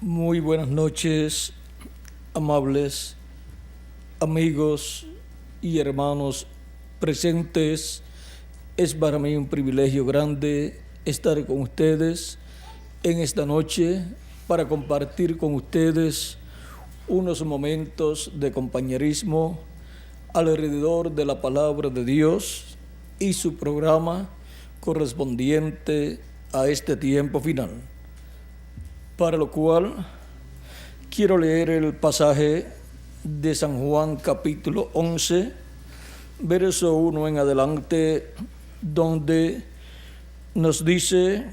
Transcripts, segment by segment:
Muy buenas noches, amables amigos y hermanos presentes. Es para mí un privilegio grande estar con ustedes en esta noche para compartir con ustedes unos momentos de compañerismo alrededor de la palabra de Dios y su programa correspondiente a este tiempo final. Para lo cual quiero leer el pasaje de San Juan capítulo 11, verso 1 en adelante, donde nos dice: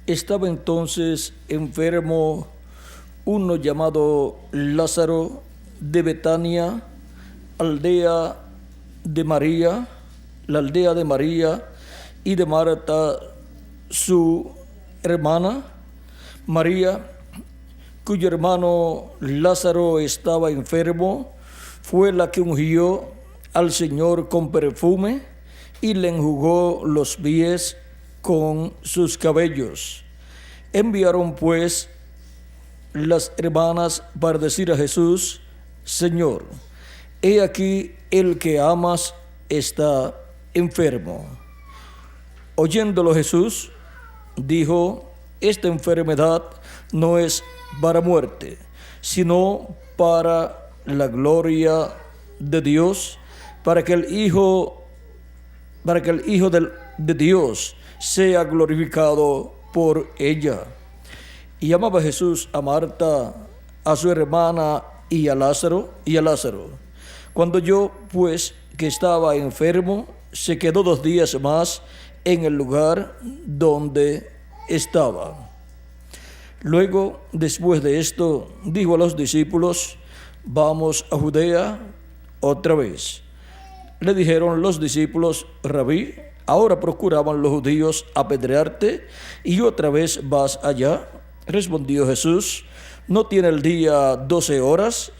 estaba entonces enfermo uno llamado Lázaro de Betania, aldea de María, la aldea de María y de Marta, su hermana. María, cuyo hermano Lázaro estaba enfermo, fue la que ungió al Señor con perfume y le enjugó los pies con sus cabellos. Enviaron pues las hermanas para decir a Jesús: Señor, he aquí el que amas está enfermo. Oyéndolo Jesús dijo: esta enfermedad no es para muerte, sino para la gloria de Dios, para que el Hijo de Dios sea glorificado por ella. Y amaba Jesús a Marta, a su hermana y a Lázaro. Cuando oyó pues que estaba enfermo, se quedó 2 días más en el lugar donde estaba. Luego, después de esto, dijo a los discípulos: vamos a Judea otra vez. Le dijeron los discípulos: Rabí, ahora procuraban los judíos apedrearte y otra vez vas allá. Respondió Jesús: ¿no tiene el día 12 horas?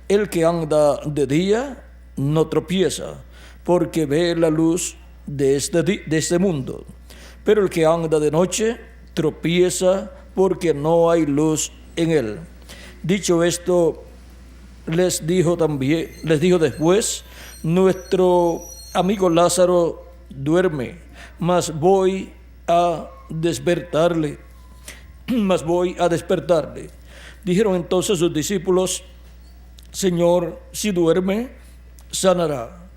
El que anda de día no tropieza, porque ve la luz de este mundo. Pero el que anda de noche tropieza, porque no hay luz en él. Dicho esto, les dijo después: nuestro amigo Lázaro duerme, mas voy a despertarle. Dijeron entonces sus discípulos: Señor, si duerme, sanará.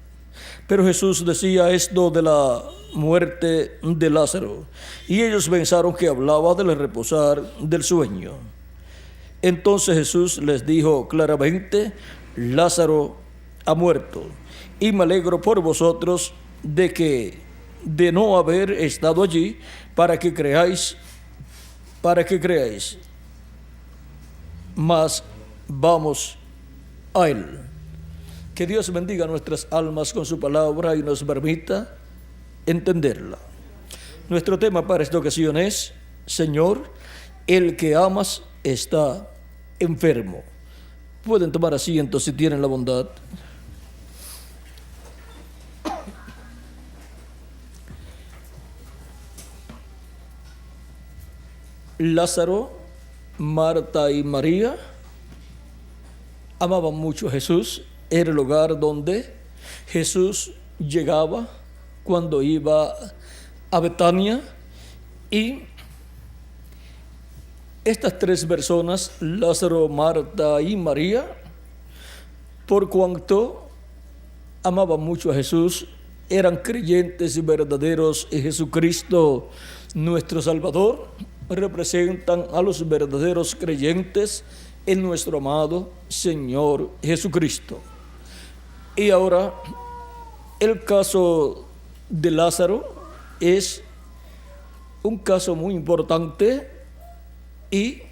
Pero Jesús decía esto de la muerte de Lázaro, y ellos pensaron que hablaba del reposar del sueño. Entonces Jesús les dijo claramente: Lázaro ha muerto, y me alegro por vosotros de no haber estado allí, para que creáis. Mas vamos a él. Que Dios bendiga nuestras almas con su palabra y nos permita entenderla. Nuestro tema para esta ocasión es: Señor, el que amas está enfermo. Pueden tomar asiento si tienen la bondad. Lázaro, Marta y María amaban mucho a Jesús. Era el lugar donde Jesús llegaba cuando iba a Betania. Y estas 3 personas, Lázaro, Marta y María, por cuanto amaban mucho a Jesús, eran creyentes y verdaderos en Jesucristo, nuestro Salvador. Representan a los verdaderos creyentes en nuestro amado Señor Jesucristo. Y ahora, el caso de Lázaro es un caso muy importante y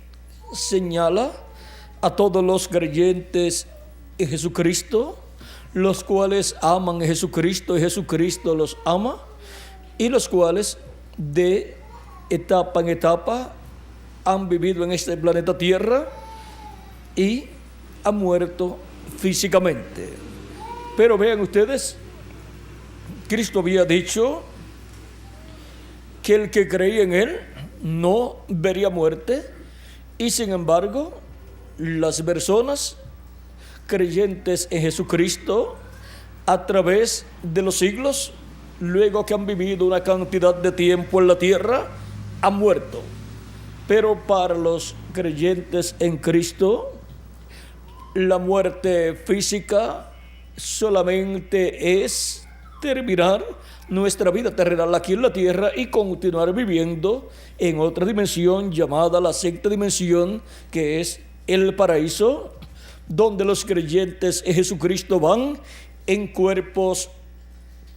señala a todos los creyentes en Jesucristo, los cuales aman a Jesucristo y Jesucristo los ama, y los cuales de etapa en etapa han vivido en este planeta Tierra y ha muerto físicamente. Pero vean ustedes, Cristo había dicho que el que creía en Él no vería muerte, y sin embargo, las personas creyentes en Jesucristo a través de los siglos, luego que han vivido una cantidad de tiempo en la tierra, han muerto. Pero para los creyentes en Cristo, la muerte física solamente es terminar nuestra vida terrenal aquí en la tierra y continuar viviendo en otra dimensión llamada la sexta dimensión, que es el paraíso, donde los creyentes en Jesucristo van en cuerpos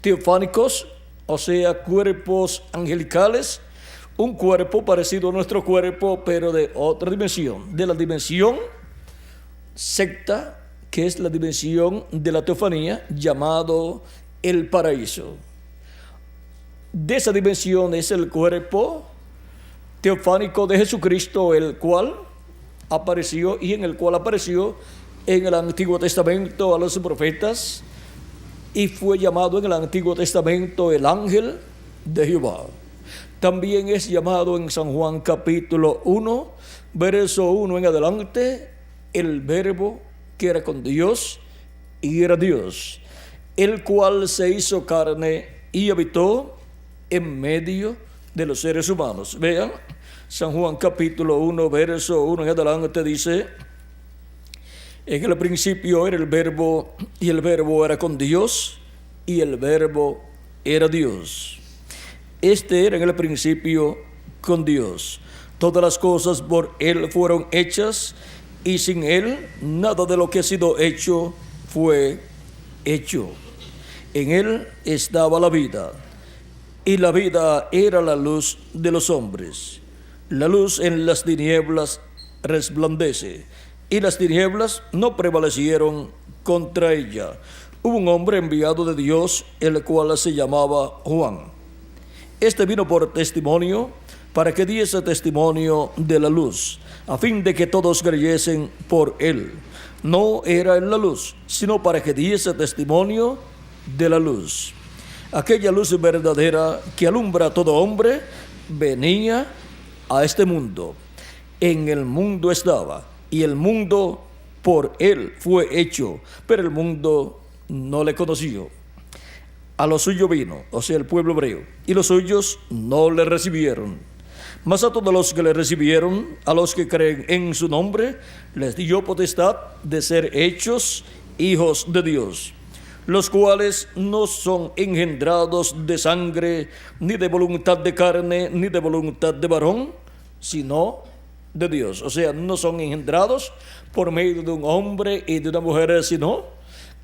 teofánicos, o sea, cuerpos angelicales, un cuerpo parecido a nuestro cuerpo, pero de otra dimensión, de la dimensión sexta, que es la dimensión de la teofanía, llamado el paraíso. De esa dimensión es el cuerpo teofánico de Jesucristo, el cual apareció y en el cual apareció en el Antiguo Testamento a los profetas, y fue llamado en el Antiguo Testamento el ángel de Jehová. También es llamado en San Juan capítulo 1, verso 1 en adelante, el verbo que era con Dios y era Dios, el cual se hizo carne y habitó en medio de los seres humanos. Vean, San Juan capítulo 1, verso 1 en adelante dice: en el principio era el verbo, y el verbo era con Dios, y el verbo era Dios. Este era en el principio con Dios. Todas las cosas por Él fueron hechas, y sin Él nada de lo que ha sido hecho fue hecho. En Él estaba la vida, y la vida era la luz de los hombres. La luz en las tinieblas resplandece, y las tinieblas no prevalecieron contra ella. Hubo un hombre enviado de Dios, el cual se llamaba Juan. Este vino por testimonio, para que diese testimonio de la luz, a fin de que todos creyesen por él. No era en la luz, sino para que diese testimonio de la luz. Aquella luz verdadera que alumbra a todo hombre venía a este mundo. En el mundo estaba, y el mundo por él fue hecho, pero el mundo no le conoció. A lo suyo vino, o sea, el pueblo hebreo, y los suyos no le recibieron. Mas a todos los que le recibieron, a los que creen en su nombre, les dio potestad de ser hechos hijos de Dios, los cuales no son engendrados de sangre, ni de voluntad de carne, ni de voluntad de varón, sino de Dios. O sea, no son engendrados por medio de un hombre y de una mujer, sino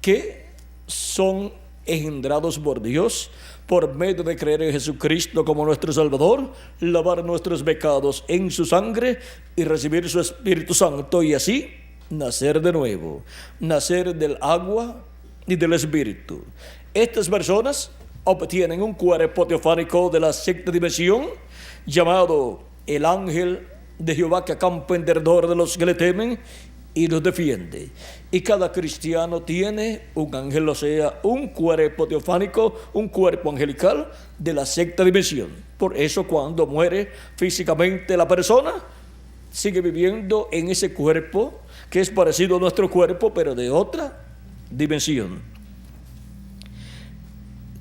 que son engendrados por Dios, por medio de creer en Jesucristo como nuestro Salvador, lavar nuestros pecados en su sangre y recibir su Espíritu Santo, y así nacer de nuevo, nacer del agua y del Espíritu. Estas personas obtienen un cuerpo teofánico de la sexta dimensión, llamado el ángel de Jehová, que acampa en derredor de los que le temen y los defiende. Y cada cristiano tiene un ángel, o sea, un cuerpo teofánico, un cuerpo angelical de la sexta dimensión. Por eso cuando muere físicamente la persona, sigue viviendo en ese cuerpo que es parecido a nuestro cuerpo, pero de otra dimensión.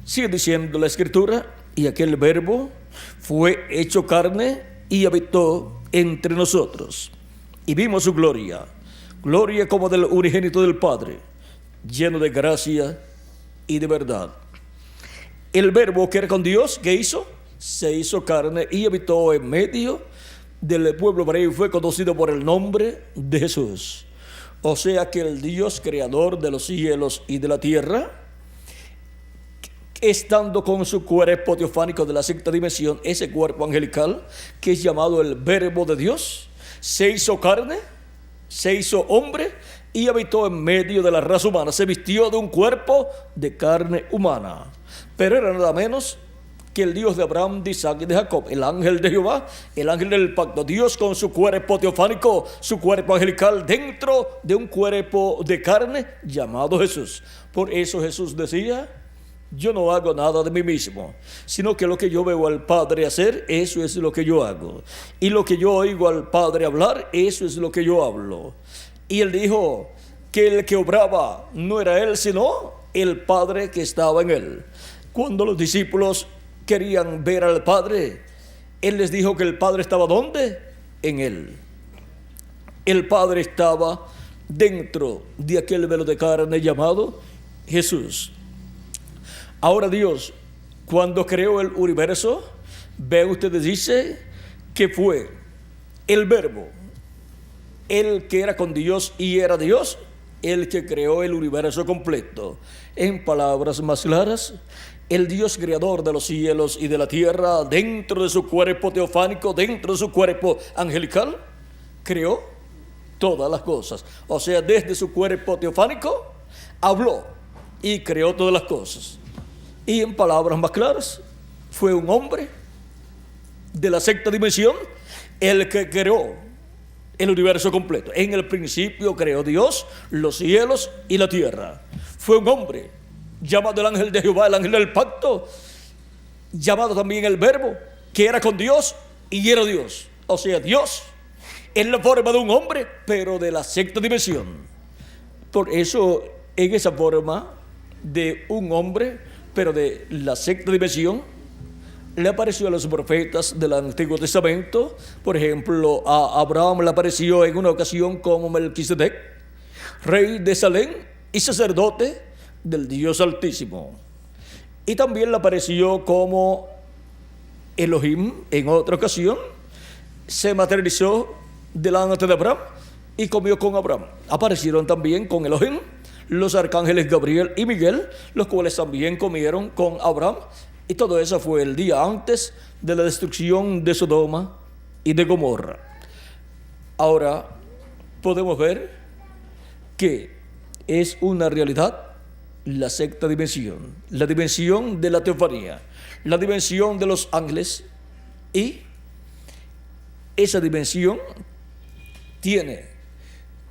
Sigue diciendo la Escritura: y aquel verbo fue hecho carne y habitó entre nosotros, y vimos su gloria, gloria como del unigénito del Padre, lleno de gracia y de verdad. El verbo que era con Dios, ¿qué hizo? Se hizo carne y habitó en medio del pueblo hebreo y fue conocido por el nombre de Jesús. O sea que el Dios creador de los cielos y de la tierra, estando con su cuerpo teofánico de la sexta dimensión, ese cuerpo angelical que es llamado el verbo de Dios, se hizo carne, se hizo hombre y habitó en medio de la raza humana. Se vistió de un cuerpo de carne humana, pero era nada menos que el Dios de Abraham, de Isaac y de Jacob, el ángel de Jehová, el ángel del pacto, Dios con su cuerpo teofánico, su cuerpo angelical, dentro de un cuerpo de carne llamado Jesús. Por eso Jesús decía: yo no hago nada de mí mismo, sino que lo que yo veo al Padre hacer, eso es lo que yo hago. Y lo que yo oigo al Padre hablar, eso es lo que yo hablo. Y él dijo que el que obraba no era él, sino el Padre que estaba en él. Cuando los discípulos querían ver al Padre, él les dijo que el Padre estaba ¿dónde? En él. El Padre estaba dentro de aquel velo de carne llamado Jesús. Ahora Dios, cuando creó el universo, ven ustedes, dice que fue el Verbo, el que era con Dios y era Dios, el que creó el universo completo. En palabras más claras, el Dios creador de los cielos y de la tierra, dentro de su cuerpo teofánico, dentro de su cuerpo angelical, creó todas las cosas. O sea, desde su cuerpo teofánico, habló y creó todas las cosas. Y en palabras más claras, fue un hombre de la sexta dimensión el que creó el universo completo. En el principio creó Dios los cielos y la tierra. Fue un hombre llamado el ángel de Jehová, el ángel del pacto, llamado también el Verbo, que era con Dios y era Dios. O sea, Dios en la forma de un hombre, pero de la sexta dimensión. Por eso, en esa forma de un hombre, pero de la sexta dimensión, le apareció a los profetas del Antiguo Testamento. Por ejemplo, a Abraham le apareció en una ocasión como Melquisedec, rey de Salem y sacerdote del Dios Altísimo. Y también le apareció como Elohim en otra ocasión. Se materializó delante de Abraham y comió con Abraham. Aparecieron también con Elohim los arcángeles Gabriel y Miguel, los cuales también comieron con Abraham. Y todo eso fue el día antes de la destrucción de Sodoma y de Gomorra. Ahora podemos ver que es una realidad la sexta dimensión, la dimensión de la teofanía, la dimensión de los ángeles, y esa dimensión tiene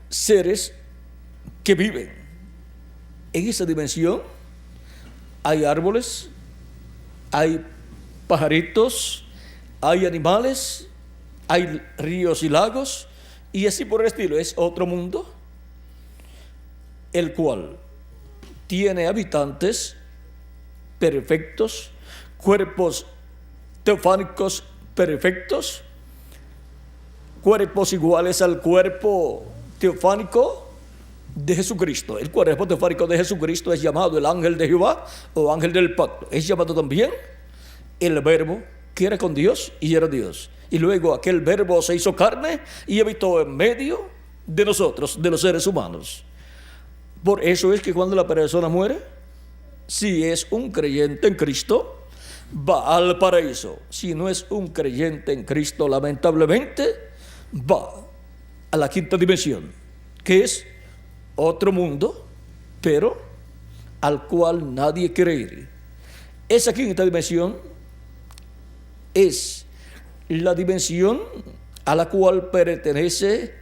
seres que viven. En esa dimensión hay árboles, hay pajaritos, hay animales, hay ríos y lagos, y así por el estilo. Es otro mundo, el cual tiene habitantes perfectos, cuerpos teofánicos perfectos, cuerpos iguales al cuerpo teofánico de Jesucristo. El cuerpo teofánico de Jesucristo es llamado el ángel de Jehová o ángel del pacto. Es llamado también el Verbo, que era con Dios y era Dios. Y luego aquel Verbo se hizo carne y habitó en medio de nosotros, de los seres humanos. Por eso es que cuando la persona muere, si es un creyente en Cristo, va al paraíso. Si no es un creyente en Cristo, lamentablemente, va a la quinta dimensión, que es otro mundo, pero al cual nadie quiere ir. Esa quinta dimensión es la dimensión a la cual pertenece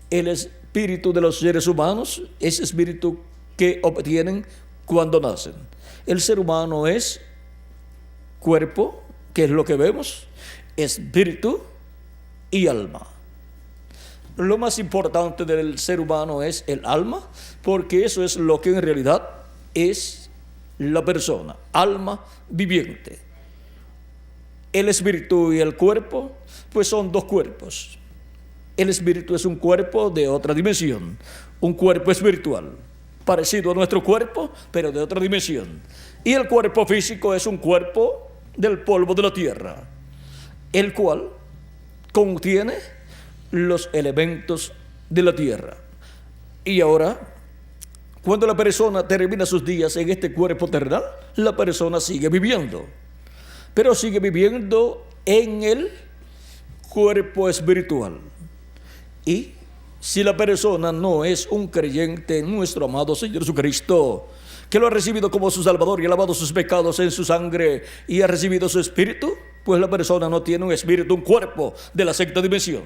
el espíritu de los seres humanos, ese espíritu que obtienen cuando nacen. El ser humano es cuerpo, que es lo que vemos, espíritu y alma. Lo más importante del ser humano es el alma, porque eso es lo que en realidad es la persona, alma viviente. El espíritu y el cuerpo, pues son dos cuerpos. El espíritu es un cuerpo de otra dimensión, un cuerpo espiritual, parecido a nuestro cuerpo, pero de otra dimensión. Y el cuerpo físico es un cuerpo del polvo de la tierra, el cual contiene los elementos de la tierra. Y ahora, cuando la persona termina sus días en este cuerpo terrenal, la persona sigue viviendo, pero sigue viviendo en el cuerpo espiritual. Y si la persona no es un creyente en nuestro amado Señor Jesucristo, que lo ha recibido como su Salvador y ha lavado sus pecados en su sangre y ha recibido su espíritu, pues la persona no tiene un espíritu, un cuerpo de la sexta dimensión.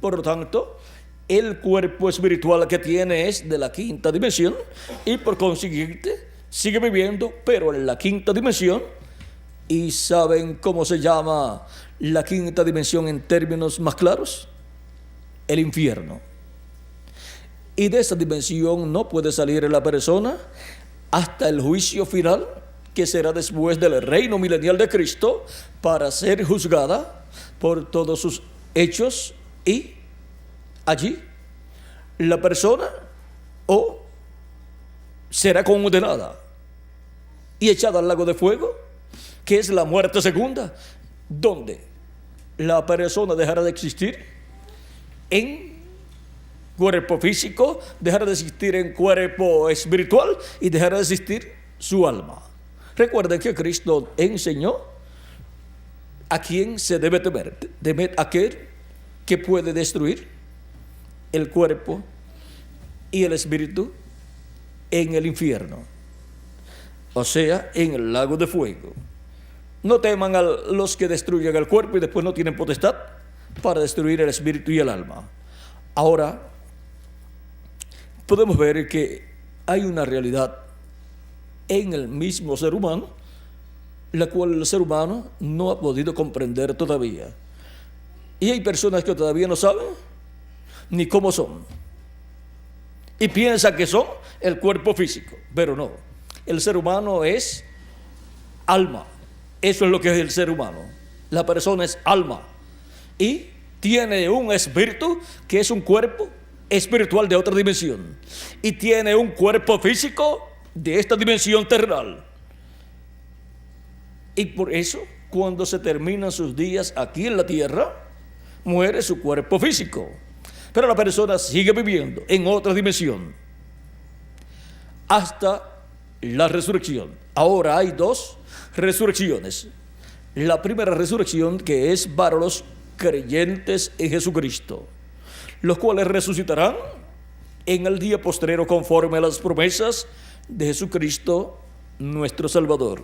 Por lo tanto, el cuerpo espiritual que tiene es de la quinta dimensión y por consiguiente sigue viviendo, pero en la quinta dimensión. ¿Y saben cómo se llama la quinta dimensión en términos más claros? El infierno. Y de esa dimensión no puede salir la persona hasta el juicio final, que será después del reino milenial de Cristo, para ser juzgada por todos sus hechos, y allí la persona o será condenada y echada al lago de fuego, que es la muerte segunda, donde la persona dejará de existir en cuerpo físico, dejará de existir en cuerpo espiritual y dejará de existir su alma. Recuerden que Cristo enseñó a quién se debe temer. Temer a aquel que puede destruir el cuerpo y el espíritu en el infierno, o sea, en el lago de fuego. No teman a los que destruyen el cuerpo y después no tienen potestad para destruir el espíritu y el alma. Ahora, podemos ver que hay una realidad en el mismo ser humano, la cual el ser humano no ha podido comprender todavía. Y hay personas que todavía no saben ni cómo son. Y piensan que son el cuerpo físico, pero no. El ser humano es alma. Eso es lo que es el ser humano. La persona es alma y tiene un espíritu que es un cuerpo espiritual de otra dimensión y tiene un cuerpo físico de esta dimensión terrenal. Y por eso, cuando se terminan sus días aquí en la tierra, muere su cuerpo físico, pero la persona sigue viviendo en otra dimensión hasta la resurrección. Ahora hay dos resurrecciones. La primera resurrección, que es para los creyentes en Jesucristo, los cuales resucitarán en el día postrero conforme a las promesas de Jesucristo nuestro Salvador.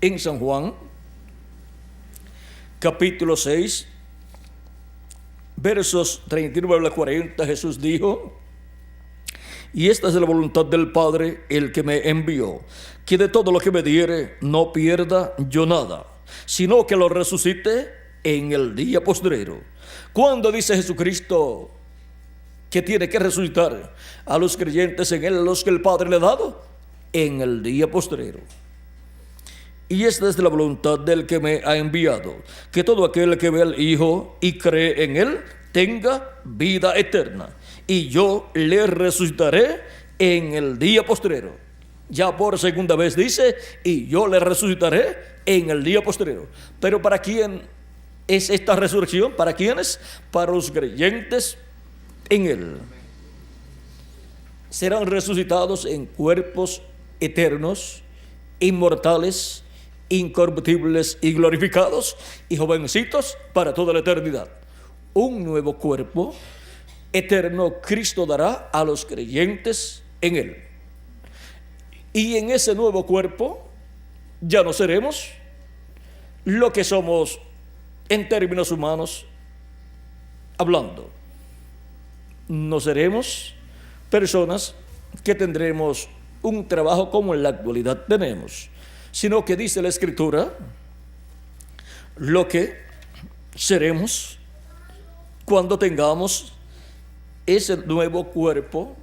En San Juan capítulo 6 versos 39 al 40, Jesús dijo: y esta es la voluntad del Padre, el que me envió, que de todo lo que me diere no pierda yo nada, sino que lo resucite en el día postrero. ¿Cuándo dice Jesucristo que tiene que resucitar a los creyentes en Él, a los que el Padre le ha dado? En el día postrero. Y esta es la voluntad del que me ha enviado, que todo aquel que ve al Hijo y cree en Él tenga vida eterna, y yo le resucitaré en el día postrero. Ya por segunda vez dice: y yo le resucitaré en el día postrero. Pero ¿para quién es esta resurrección? ¿Para quiénes? Para los creyentes en Él. Serán resucitados en cuerpos eternos, inmortales, incorruptibles y glorificados, y jovencitos para toda la eternidad. Un nuevo cuerpo eterno Cristo dará a los creyentes en Él. Y en ese nuevo cuerpo ya no seremos lo que somos en términos humanos hablando. No seremos personas que tendremos un trabajo como en la actualidad tenemos, sino que dice la Escritura lo que seremos cuando tengamos ese nuevo cuerpo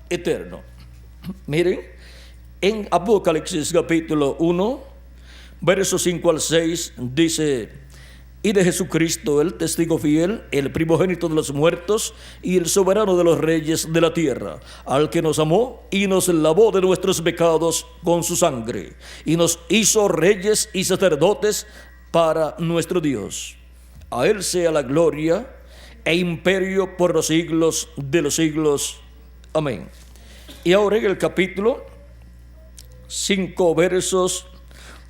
eterno. Miren, en Apocalipsis capítulo 1, versos 5 al 6, dice: y de Jesucristo, el testigo fiel, el primogénito de los muertos y el soberano de los reyes de la tierra, al que nos amó y nos lavó de nuestros pecados con su sangre, y nos hizo reyes y sacerdotes para nuestro Dios. A Él sea la gloria e imperio por los siglos de los siglos. Amén. Y ahora en el capítulo 5, versos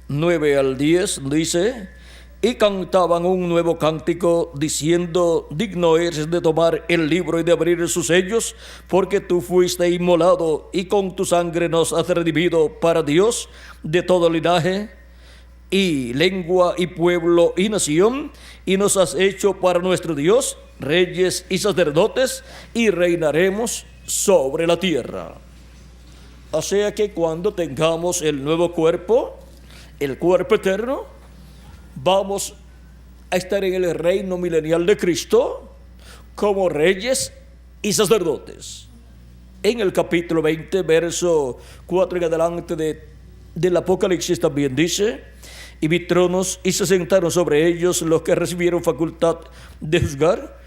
9 al 10, dice: y cantaban un nuevo cántico diciendo: digno eres de tomar el libro y de abrir sus sellos, porque tú fuiste inmolado y con tu sangre nos has redimido para Dios de todo linaje y lengua y pueblo y nación, y nos has hecho para nuestro Dios reyes y sacerdotes, y reinaremos sobre la tierra. O sea que cuando tengamos el nuevo cuerpo, el cuerpo eterno, vamos a estar en el reino milenial de Cristo como reyes y sacerdotes. En el capítulo 20, verso 4 en adelante del Apocalipsis también dice: y vi tronos y se sentaron sobre ellos los que recibieron facultad de juzgar,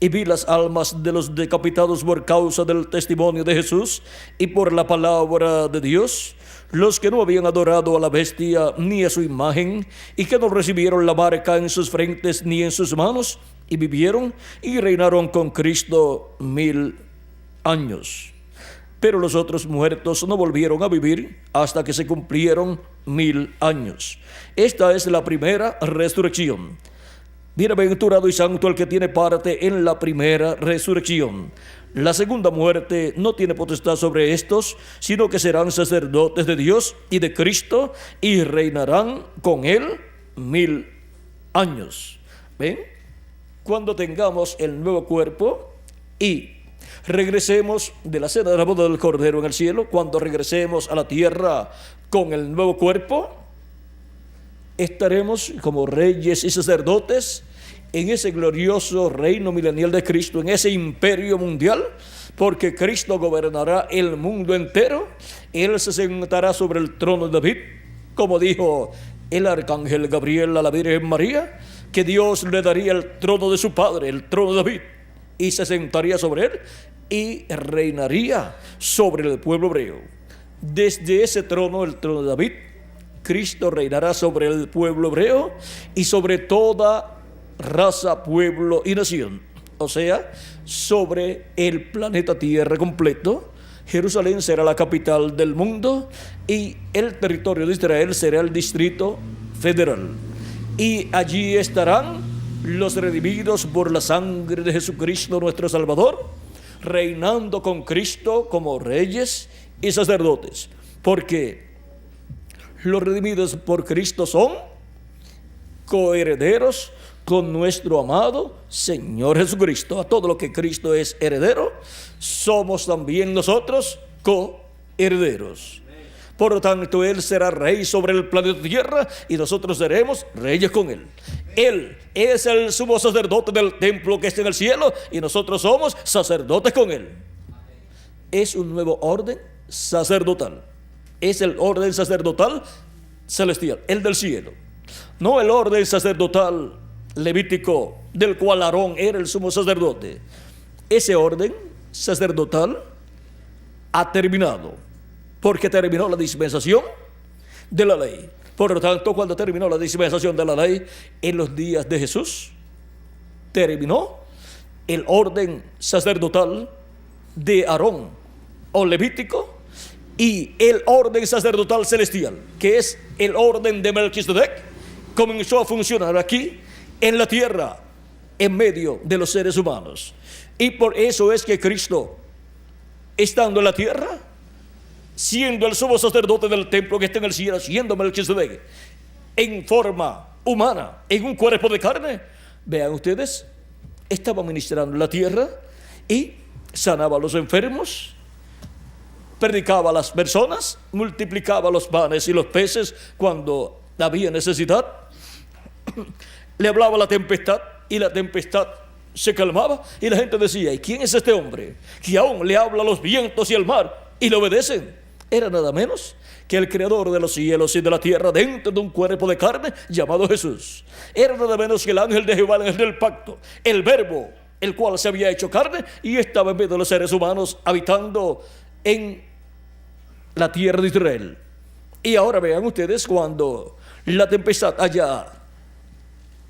y vi las almas de los decapitados por causa del testimonio de Jesús y por la palabra de Dios, los que no habían adorado a la bestia ni a su imagen, y que no recibieron la marca en sus frentes ni en sus manos, y vivieron y reinaron con Cristo 1000 años. Pero los otros muertos no volvieron a vivir hasta que se cumplieron 1000 años. Esta es la primera resurrección. Bienaventurado y santo el que tiene parte en la primera resurrección. La segunda muerte no tiene potestad sobre estos, sino que serán sacerdotes de Dios y de Cristo, y reinarán con él 1000 años. ¿Ven? Cuando tengamos el nuevo cuerpo y regresemos de la cena de la boda del Cordero en el cielo, cuando regresemos a la tierra con el nuevo cuerpo, estaremos como reyes y sacerdotes en ese glorioso reino milenial de Cristo, en ese imperio mundial, porque Cristo gobernará el mundo entero. Él se sentará sobre el trono de David, como dijo el arcángel Gabriel a la Virgen María, que Dios le daría el trono de su padre, el trono de David, y se sentaría sobre él y reinaría sobre el pueblo hebreo. Desde ese trono, el trono de David, Cristo reinará sobre el pueblo hebreo y sobre toda raza, pueblo y nación. O sea, sobre el planeta Tierra completo. Jerusalén será la capital del mundo y el territorio de Israel será el distrito federal. Y allí estarán los redimidos por la sangre de Jesucristo nuestro Salvador, reinando con Cristo como reyes y sacerdotes. Porque los redimidos por Cristo son coherederos con nuestro amado Señor Jesucristo. A todo lo que Cristo es heredero, somos también nosotros coherederos. Por lo tanto, Él será rey sobre el planeta Tierra y nosotros seremos reyes con Él. Él es el sumo sacerdote del templo que está en el cielo y nosotros somos sacerdotes con Él. Es un nuevo orden sacerdotal. Es el orden sacerdotal celestial, el del cielo. No el orden sacerdotal levítico del cual Aarón era el sumo sacerdote. Ese orden sacerdotal ha terminado, porque terminó la dispensación de la ley. Por lo tanto, cuando terminó la dispensación de la ley, en los días de Jesús, terminó el orden sacerdotal de Aarón o levítico, y el orden sacerdotal celestial, que es el orden de Melquisedec, comenzó a funcionar aquí en la tierra, en medio de los seres humanos. Y por eso es que Cristo, estando en la tierra, siendo el sumo sacerdote del templo que está en el cielo, siendo Melquisedec en forma humana, en un cuerpo de carne, vean ustedes, estaba ministrando en la tierra y sanaba a los enfermos, predicaba a las personas, multiplicaba los panes y los peces cuando había necesidad, le hablaba a la tempestad y la tempestad se calmaba, y la gente decía: ¿y quién es este hombre que aún le habla a los vientos y al mar y le obedecen? Era nada menos que el creador de los cielos y de la tierra dentro de un cuerpo de carne llamado Jesús. Era nada menos que el ángel de Jehová, el ángel del pacto, el verbo, el cual se había hecho carne y estaba en medio de los seres humanos, habitando en la tierra de Israel. Y ahora vean ustedes, cuando la tempestad allá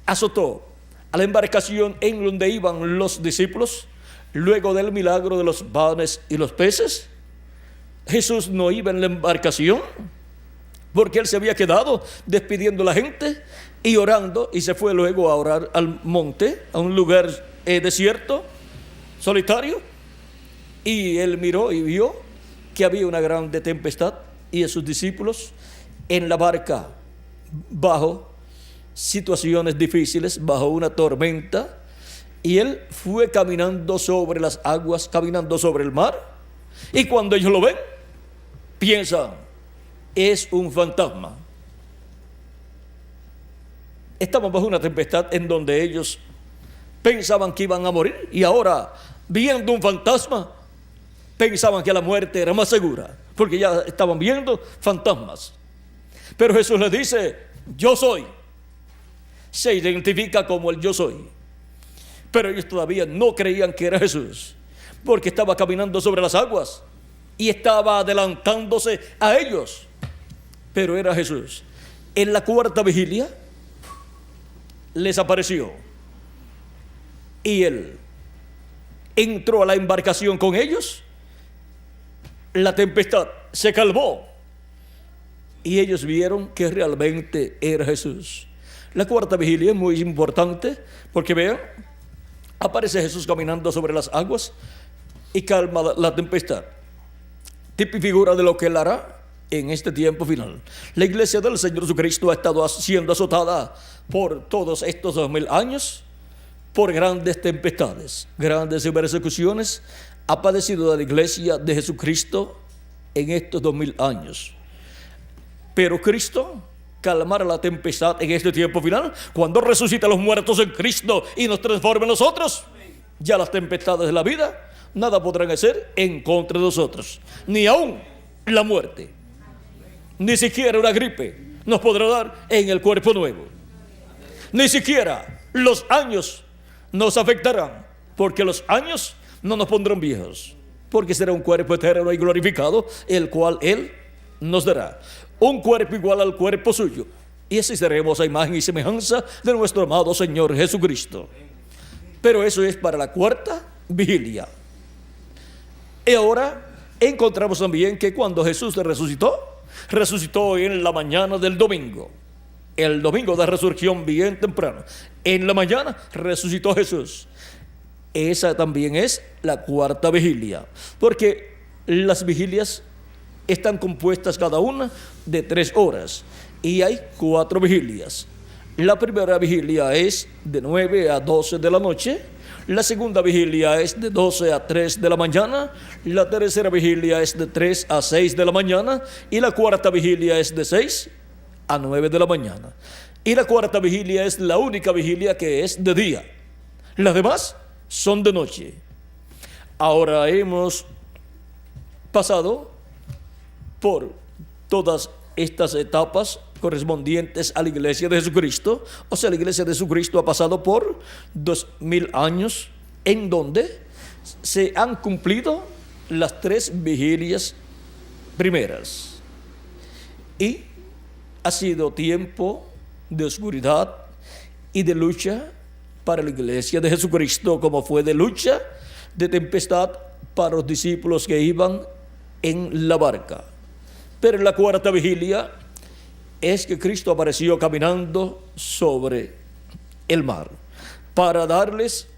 azotó a la embarcación en donde iban los discípulos, luego del milagro de los panes y los peces, Jesús no iba en la embarcación porque Él se había quedado despidiendo a la gente y orando, y se fue luego a orar al monte, a un lugar desierto, solitario, y él miró y vio que había una grande tempestad y a sus discípulos en la barca bajo situaciones difíciles, bajo una tormenta, y él fue caminando sobre las aguas, caminando sobre el mar, y cuando ellos lo ven, piensan, es un fantasma. Estaban bajo una tempestad en donde ellos pensaban que iban a morir, y ahora, viendo un fantasma, pensaban que la muerte era más segura, porque ya estaban viendo fantasmas. Pero Jesús les dice, yo soy. Se identifica como el yo soy. Pero ellos todavía no creían que era Jesús, porque estaba caminando sobre las aguas y estaba adelantándose a ellos. Pero era Jesús. En la cuarta vigilia les apareció y él entró a la embarcación con ellos. La tempestad se calmó y ellos vieron que realmente era Jesús. La cuarta vigilia es muy importante porque vean, aparece Jesús caminando sobre las aguas y calma la tempestad. Tipo y figura de lo que él hará en este tiempo final. La iglesia del Señor Jesucristo ha estado siendo azotada por todos estos 2000 años por grandes tempestades, grandes persecuciones. Ha padecido la iglesia de Jesucristo en estos 2000 años. Pero Cristo calmará la tempestad en este tiempo final cuando resucite a los muertos en Cristo y nos transforme en nosotros. Ya las tempestades de la vida nada podrán hacer en contra de nosotros, ni aún la muerte, ni siquiera una gripe nos podrá dar en el cuerpo nuevo, ni siquiera los años nos afectarán, porque los años no nos pondrán viejos, porque será un cuerpo eterno y glorificado, el cual Él nos dará, un cuerpo igual al cuerpo suyo, y así seremos a imagen y semejanza de nuestro amado Señor Jesucristo. Pero eso es para la cuarta vigilia. Y ahora encontramos también que cuando Jesús resucitó en la mañana del domingo, el domingo de resurrección bien temprano, en la mañana resucitó Jesús. Esa también es la cuarta vigilia, porque las vigilias están compuestas cada una de 3 horas y hay 4 vigilias. La primera vigilia es de 9 a 12 de la noche, la segunda vigilia es de 12 a 3 de la mañana, la tercera vigilia es de 3 a 6 de la mañana y la cuarta vigilia es de 6 a 9 de la mañana. Y la cuarta vigilia es la única vigilia que es de día. Las demás son de noche. Ahora hemos pasado por todas estas etapas correspondientes a la iglesia de Jesucristo. O sea, la iglesia de Jesucristo ha pasado por 2000 años en donde se han cumplido las 3 vigilias primeras. Y ha sido tiempo de oscuridad y de lucha para la iglesia de Jesucristo, como fue de lucha, de tempestad para los discípulos que iban en la barca. Pero en la cuarta vigilia es que Cristo apareció caminando sobre el mar para darles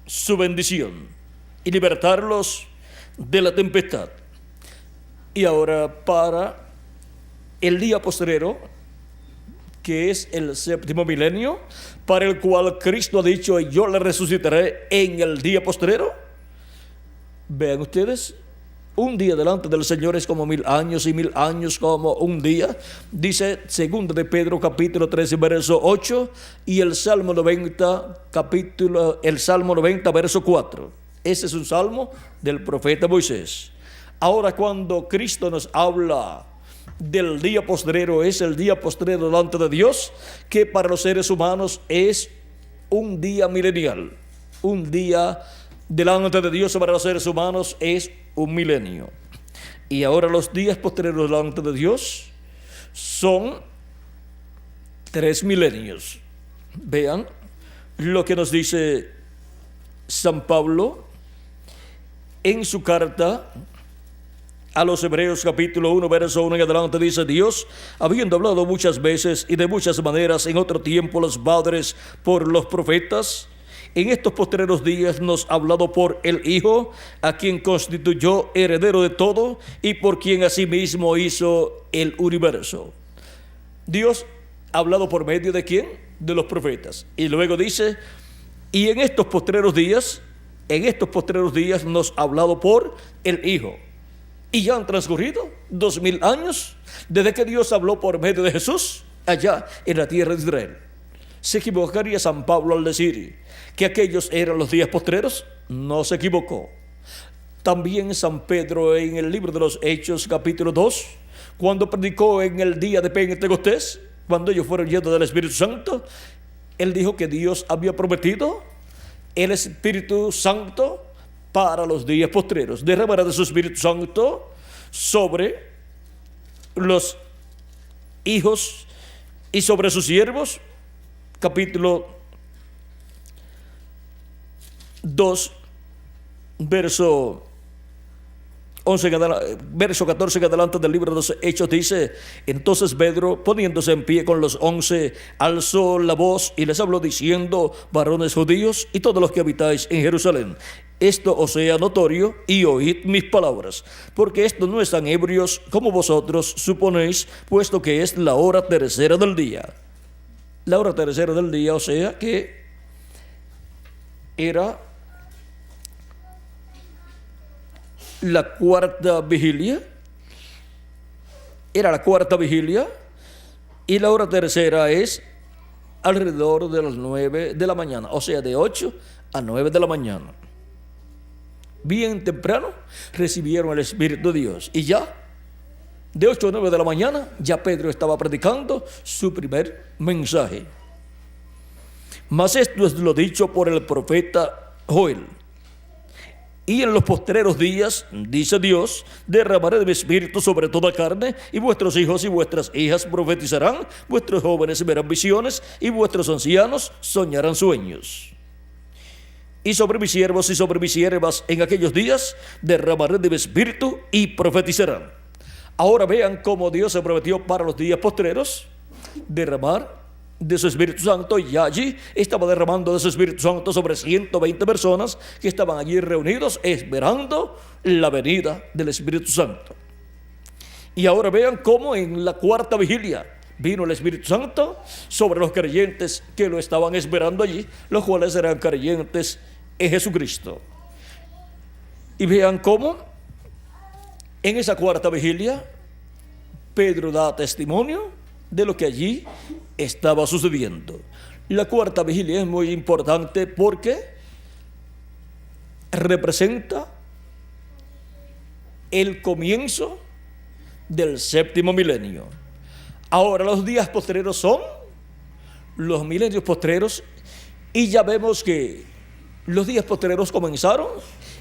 su bendición y libertarlos de la tempestad. Y ahora para el día postrero, que es el 7º milenio, para el cual Cristo ha dicho, yo le resucitaré en el día postrero. Vean ustedes, un día delante del Señor es como 1000 años y 1000 años como un día. Dice 2 de Pedro capítulo 13 verso 8 y el Salmo 90 verso 4. Ese es un salmo del profeta Moisés. Ahora cuando Cristo nos habla del día postrero, es el día postrero delante de Dios, que para los seres humanos es un día milenial. Un día delante de Dios para los seres humanos es un milenio. Y ahora los días posteriores delante de Dios son 3 milenios. Vean lo que nos dice San Pablo en su carta a los Hebreos capítulo 1, verso 1 en adelante, dice: Dios, habiendo hablado muchas veces y de muchas maneras en otro tiempo a los padres por los profetas, en estos postreros días nos ha hablado por el Hijo, a quien constituyó heredero de todo y por quien asimismo hizo el universo. Dios ha hablado por medio ¿de quién? De los profetas. Y luego dice: y en estos postreros días nos ha hablado por el Hijo. Y ya han transcurrido 2000 años desde que Dios habló por medio de Jesús allá en la tierra de Israel. ¿Se equivocaría San Pablo al decir que aquellos eran los días postreros? No se equivocó. También San Pedro en el libro de los Hechos capítulo 2, cuando predicó en el día de Pentecostés, cuando ellos fueron llenos del Espíritu Santo, él dijo que Dios había prometido el Espíritu Santo para los días postreros. Derramará de su Espíritu Santo sobre los hijos y sobre sus siervos. Capítulo 2, verso 11, verso 14 en adelante del libro de los Hechos, dice: entonces Pedro, poniéndose en pie con los 11, alzó la voz y les habló diciendo: varones judíos y todos los que habitáis en Jerusalén, esto os sea notorio y oíd mis palabras, porque estos no están ebrios como vosotros suponéis, puesto que es la hora tercera del día. La hora tercera del día, o sea que era la cuarta vigilia, y la hora tercera es alrededor de las 9 de la mañana, o sea, de 8 a 9 de la mañana. Bien temprano recibieron el Espíritu de Dios, y ya de 8 a 9 de la mañana ya Pedro estaba predicando su primer mensaje. Mas esto es lo dicho por el profeta Joel: y en los postreros días, dice Dios, derramaré de mi espíritu sobre toda carne, y vuestros hijos y vuestras hijas profetizarán, vuestros jóvenes verán visiones, y vuestros ancianos soñarán sueños. Y sobre mis siervos y sobre mis siervas en aquellos días derramaré de mi espíritu y profetizarán. Ahora vean cómo Dios se prometió para los días postreros derramar de su Espíritu Santo, y allí estaba derramando de su Espíritu Santo sobre 120 personas que estaban allí reunidos esperando la venida del Espíritu Santo. Y ahora vean cómo en la cuarta vigilia vino el Espíritu Santo sobre los creyentes que lo estaban esperando allí, los cuales eran creyentes en Jesucristo. Y vean cómo en esa cuarta vigilia Pedro da testimonio de lo que allí estaba sucediendo. La cuarta vigilia es muy importante porque representa el comienzo del séptimo milenio. Ahora los días postreros son los milenios postreros, y ya vemos que los días postreros comenzaron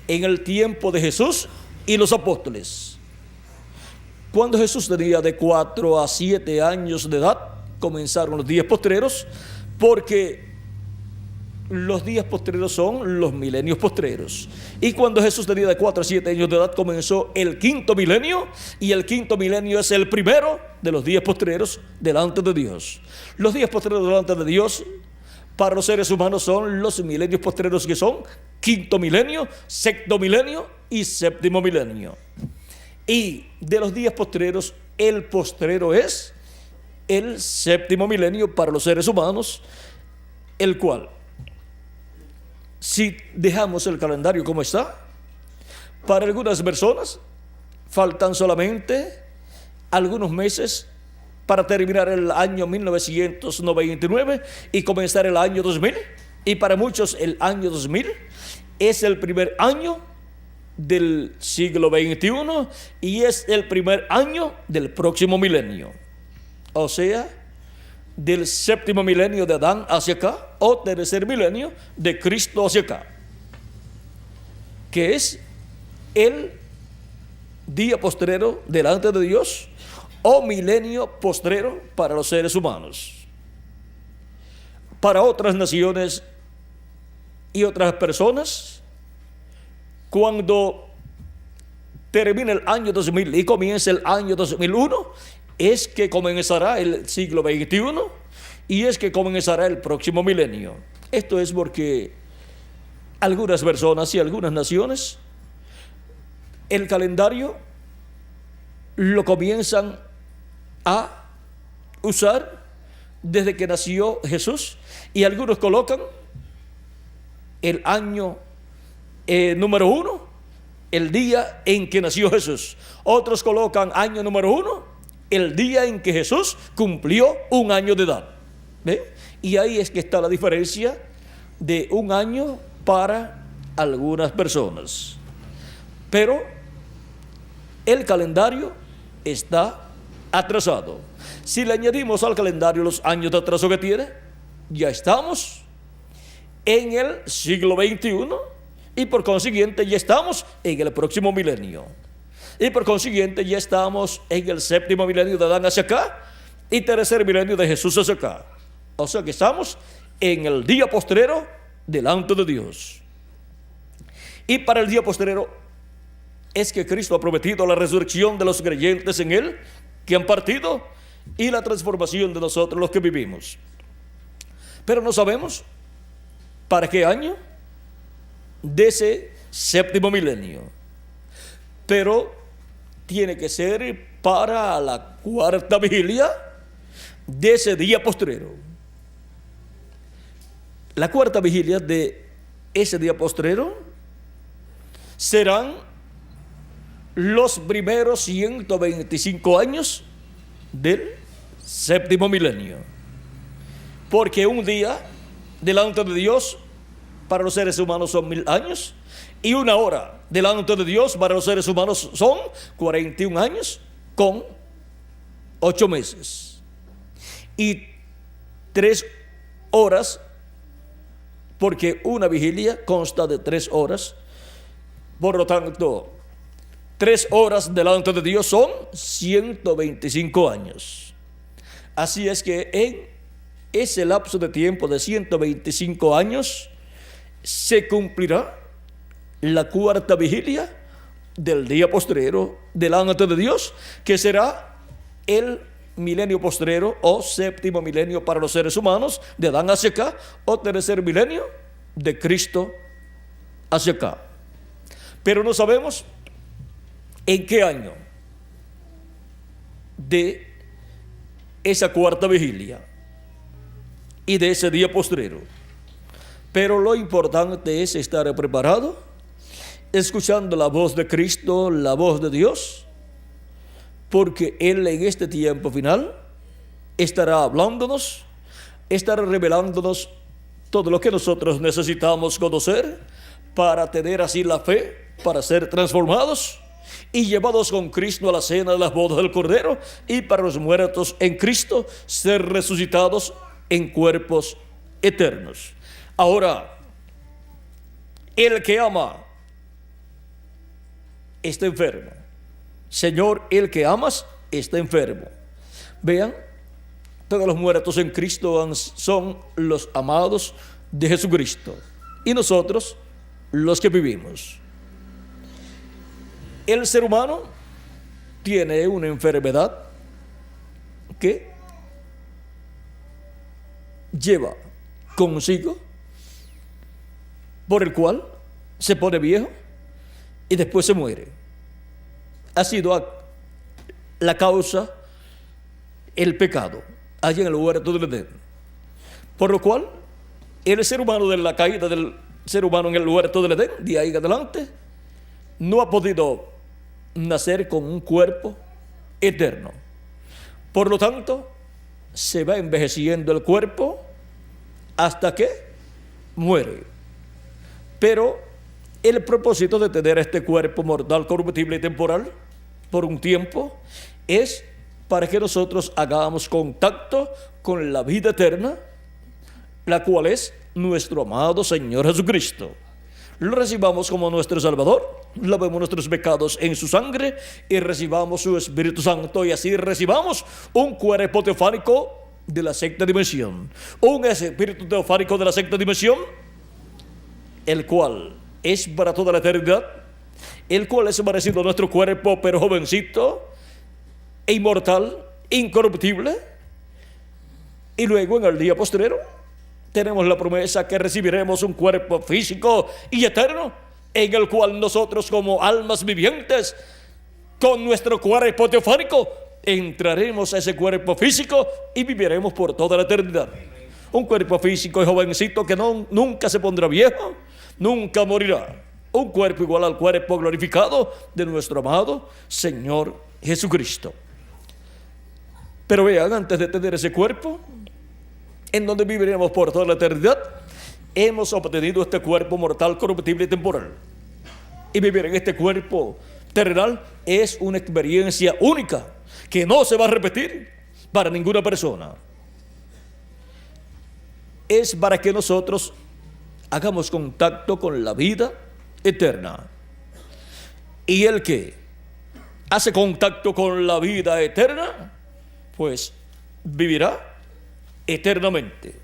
en el tiempo de Jesús y los apóstoles. Cuando Jesús tenía de 4 a 7 años de edad, comenzaron los días postreros, porque los días postreros son los milenios postreros. Y cuando Jesús tenía de 4 a 7 años de edad, comenzó el quinto milenio, y el quinto milenio es el primero de los días postreros delante de Dios. Los días postreros delante de Dios para los seres humanos son los milenios postreros, que son quinto milenio, sexto milenio y séptimo milenio. Y de los días postreros, el postrero es el séptimo milenio para los seres humanos, el cual, si dejamos el calendario como está, para algunas personas faltan solamente algunos meses para terminar el año 1999 y comenzar el año 2000, y para muchos el año 2000 es el primer año del siglo XXI y es el primer año del próximo milenio, o sea, del séptimo milenio de Adán hacia acá, o tercer milenio de Cristo hacia acá, que es el día postrero delante de Dios, o milenio postrero para los seres humanos. Para otras naciones y otras personas, cuando termina el año 2000 y comienza el año 2001, es que comenzará el siglo XXI y es que comenzará el próximo milenio. Esto es porque algunas personas y algunas naciones el calendario lo comienzan a usar desde que nació Jesús, y algunos colocan el año número 1, el día en que nació Jesús. Otros colocan año número 1, el día en que Jesús cumplió 1 año de edad. ¿Ve? Y ahí es que está la diferencia de 1 año para algunas personas. Pero el calendario está atrasado. Si le añadimos al calendario los años de atraso que tiene, ya estamos en el siglo XXI y por consiguiente ya estamos en el próximo milenio. Y por consiguiente ya estamos en el 7º milenio de Adán hacia acá y 3er milenio de Jesús hacia acá. O sea que estamos en el día postrero delante de Dios. Y para el día postrero es que Cristo ha prometido la resurrección de los creyentes en Él, que han partido, y la transformación de nosotros los que vivimos. Pero no sabemos para qué año de ese 7º milenio. Pero tiene que ser para la 4ª vigilia de ese día postrero. La 4ª vigilia de ese día postrero serán los primeros 125 años del 7º milenio. Porque un día delante de Dios para los seres humanos son 1000 años, y 1 hora delante de Dios para los seres humanos son 41 años con 8 meses. Y 3 horas, porque una vigilia consta de 3 horas, por lo tanto, 3 horas delante de Dios son 125 años. Así es que en ese lapso de tiempo de 125 años se cumplirá la 4ª vigilia del día postrero delante de Dios, que será el milenio postrero o 7º milenio para los seres humanos de Adán hacia acá, o 3er milenio de Cristo hacia acá. Pero no sabemos en qué año de esa 4ª vigilia y de ese día postrero. Pero lo importante es estar preparado, escuchando la voz de Cristo, la voz de Dios, porque Él en este tiempo final estará hablándonos, estará revelándonos todo lo que nosotros necesitamos conocer para tener así la fe, para ser transformados y llevados con Cristo a la cena de las bodas del Cordero, y para los muertos en Cristo ser resucitados en cuerpos eternos. Ahora, el que ama está enfermo. Señor, el que amas está enfermo. Vean, todos los muertos en Cristo son los amados de Jesucristo, y nosotros los que vivimos. El ser humano tiene una enfermedad que lleva consigo, por el cual se pone viejo y después se muere. Ha sido la causa el pecado allá en el huerto del Edén. Por lo cual, el ser humano, de la caída del ser humano en el huerto del Edén, de ahí en adelante, no ha podido nacer con un cuerpo eterno. Por lo tanto, se va envejeciendo el cuerpo hasta que muere. Pero el propósito de tener este cuerpo mortal, corruptible y temporal por un tiempo es para que nosotros hagamos contacto con la vida eterna, la cual es nuestro amado Señor Jesucristo. Lo recibamos como nuestro Salvador, lavemos nuestros pecados en su sangre y recibamos su Espíritu Santo, y así recibamos un cuerpo teofánico de la sexta dimensión, un espíritu teofánico de la sexta dimensión, el cual es para toda la eternidad, el cual es parecido a nuestro cuerpo, pero jovencito, e inmortal, incorruptible. Y luego en el día postrero tenemos la promesa que recibiremos un cuerpo físico y eterno, en el cual nosotros como almas vivientes, con nuestro cuerpo teofánico, entraremos a ese cuerpo físico y viviremos por toda la eternidad. Un cuerpo físico y jovencito que nunca se pondrá viejo, nunca morirá. Un cuerpo igual al cuerpo glorificado de nuestro amado Señor Jesucristo. Pero vean, antes de tener ese cuerpo, en donde viviremos por toda la eternidad, hemos obtenido este cuerpo mortal, corruptible y temporal. Y vivir en este cuerpo terrenal es una experiencia única que no se va a repetir para ninguna persona. Es para que nosotros hagamos contacto con la vida eterna. Y el que hace contacto con la vida eterna, pues vivirá eternamente.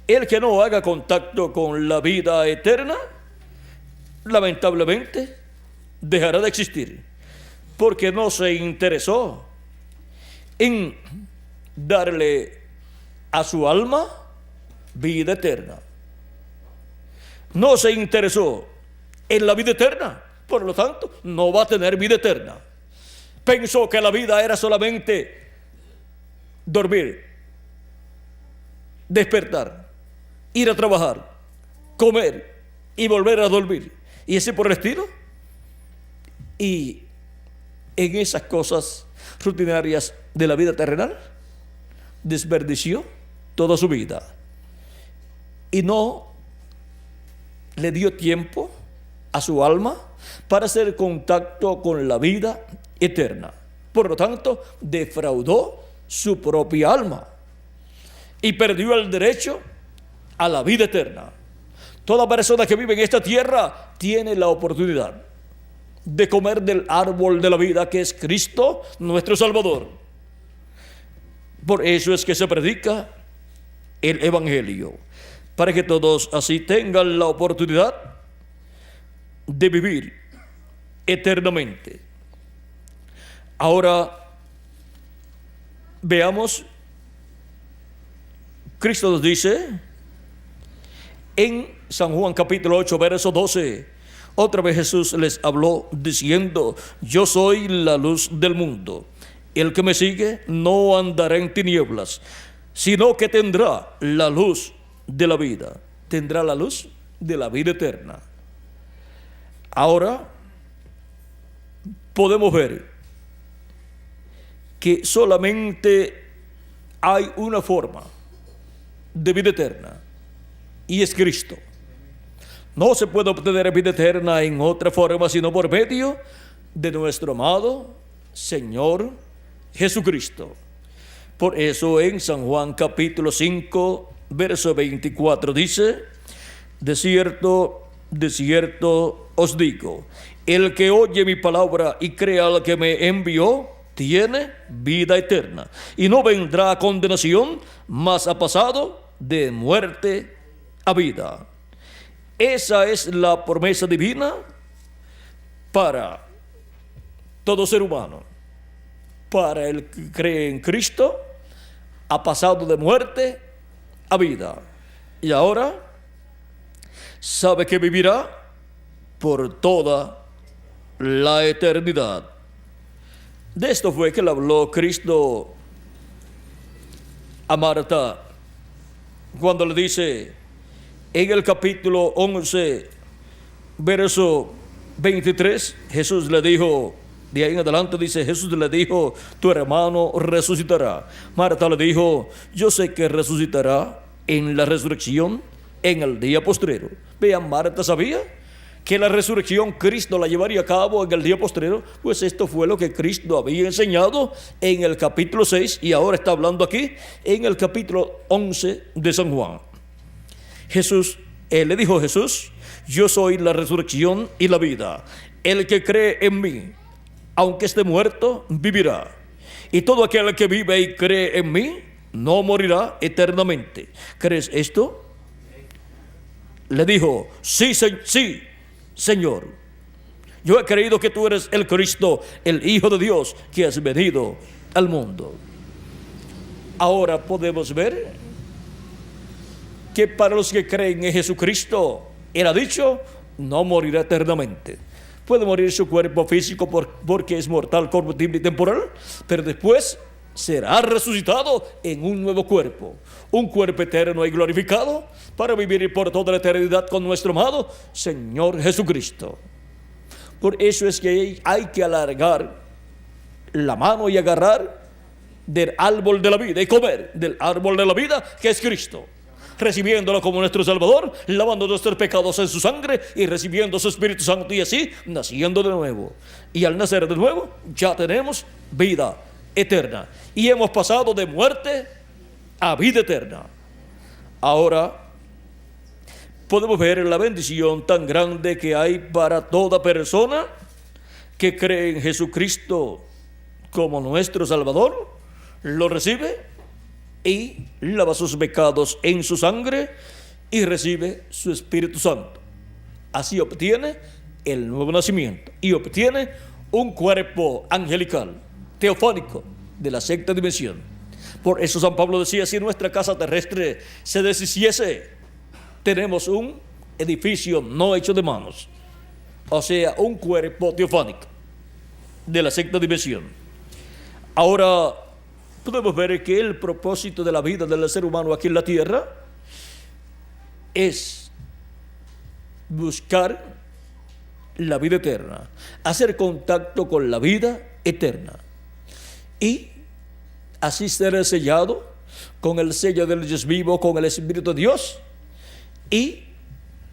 El que no haga contacto con la vida eterna, lamentablemente, dejará de existir, porque no se interesó en darle a su alma vida eterna. No se interesó en la vida eterna, por lo tanto, no va a tener vida eterna. Pensó que la vida era solamente dormir, despertar, ir a trabajar, comer y volver a dormir, y ese por el estilo. Y en esas cosas rutinarias de la vida terrenal, desperdició toda su vida y no le dio tiempo a su alma para hacer contacto con la vida eterna. Por lo tanto, defraudó su propia alma y perdió el derecho a la vida eterna. Toda persona que vive en esta tierra tiene la oportunidad de comer del árbol de la vida, que es Cristo nuestro Salvador. Por eso es que se predica el Evangelio, para que todos así tengan la oportunidad de vivir eternamente. Ahora veamos, Cristo nos dice en San Juan capítulo 8, verso 12, otra vez Jesús les habló diciendo: yo soy la luz del mundo. El que me sigue no andará en tinieblas, sino que tendrá la luz de la vida. Tendrá la luz de la vida eterna. Ahora podemos ver que solamente hay una forma de vida eterna, y es Cristo. No se puede obtener vida eterna en otra forma sino por medio de nuestro amado Señor Jesucristo. Por eso en San Juan capítulo 5, verso 24 dice: de cierto os digo, el que oye mi palabra y crea al que me envió, tiene vida eterna, y no vendrá a condenación, mas ha pasado de muerte a vida. Esa es la promesa divina para todo ser humano. Para el que cree en Cristo, ha pasado de muerte a vida. Y ahora sabe que vivirá por toda la eternidad. De esto fue que le habló Cristo a Marta cuando le dice en el capítulo 11, verso 23, Jesús le dijo, de ahí en adelante dice, Jesús le dijo: tu hermano resucitará. Marta le dijo: yo sé que resucitará en la resurrección en el día postrero. Vean, Marta sabía que la resurrección Cristo la llevaría a cabo en el día postrero, pues esto fue lo que Cristo había enseñado en el capítulo 6 y ahora está hablando aquí en el capítulo 11 de San Juan. Le dijo Jesús: yo soy la resurrección y la vida. El que cree en mí, aunque esté muerto, vivirá. Y todo aquel que vive y cree en mí, no morirá eternamente. ¿Crees esto? Le dijo: sí, Señor. Yo he creído que tú eres el Cristo, el Hijo de Dios, que has venido al mundo. Ahora podemos ver que para los que creen en Jesucristo, Él ha dicho, no morirá eternamente. Puede morir su cuerpo físico porque es mortal, corruptible y temporal, pero después será resucitado en un nuevo cuerpo, un cuerpo eterno y glorificado, para vivir por toda la eternidad con nuestro amado Señor Jesucristo. Por eso es que hay que alargar la mano y agarrar del árbol de la vida y comer del árbol de la vida, que es Cristo, recibiéndolo como nuestro Salvador, lavando nuestros pecados en su sangre y recibiendo su Espíritu Santo, y así naciendo de nuevo. Y al nacer de nuevo ya tenemos vida eterna y hemos pasado de muerte a vida eterna. Ahora podemos ver la bendición tan grande que hay para toda persona que cree en Jesucristo como nuestro Salvador, lo recibe y lava sus pecados en su sangre y recibe su Espíritu Santo. Así obtiene el nuevo nacimiento y obtiene un cuerpo angelical, teofánico, de la sexta dimensión. Por eso San Pablo decía, si nuestra casa terrestre se deshiciese, tenemos un edificio no hecho de manos, o sea, un cuerpo teofánico de la sexta dimensión. Ahora podemos ver que el propósito de la vida del ser humano aquí en la tierra es buscar la vida eterna, hacer contacto con la vida eterna y así ser sellado con el sello del Dios vivo, con el Espíritu de Dios, y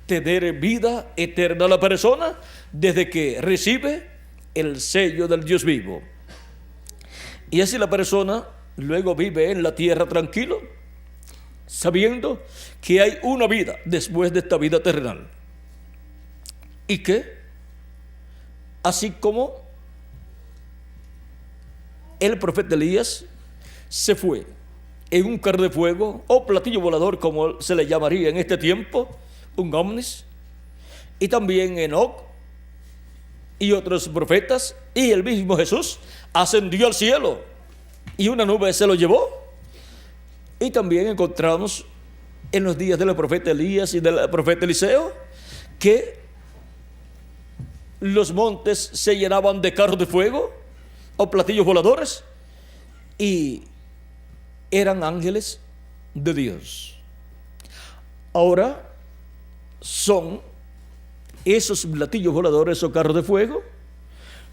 tener vida eterna a la persona desde que recibe el sello del Dios vivo. Y así la persona luego vive en la tierra tranquilo, sabiendo que hay una vida después de esta vida terrenal. Y que, así como el profeta Elías se fue en un carro de fuego o platillo volador, como se le llamaría en este tiempo, un ovnis, y también Enoc y otros profetas, y el mismo Jesús ascendió al cielo y una nube se lo llevó. Y también encontramos en los días del profeta Elías y del profeta Eliseo que los montes se llenaban de carros de fuego o platillos voladores y eran ángeles de Dios. Ahora son esos platillos voladores o carros de fuego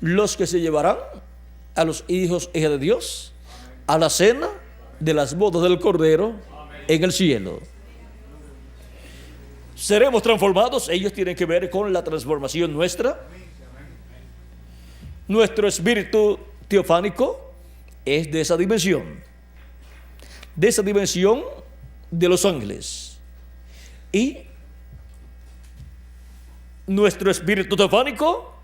los que se llevarán a los hijos e hijas de Dios a la cena de las bodas del Cordero en el cielo. Seremos transformados. Ellos tienen que ver con la transformación nuestra. Nuestro espíritu teofánico es de esa dimensión de los ángeles, y nuestro espíritu teofánico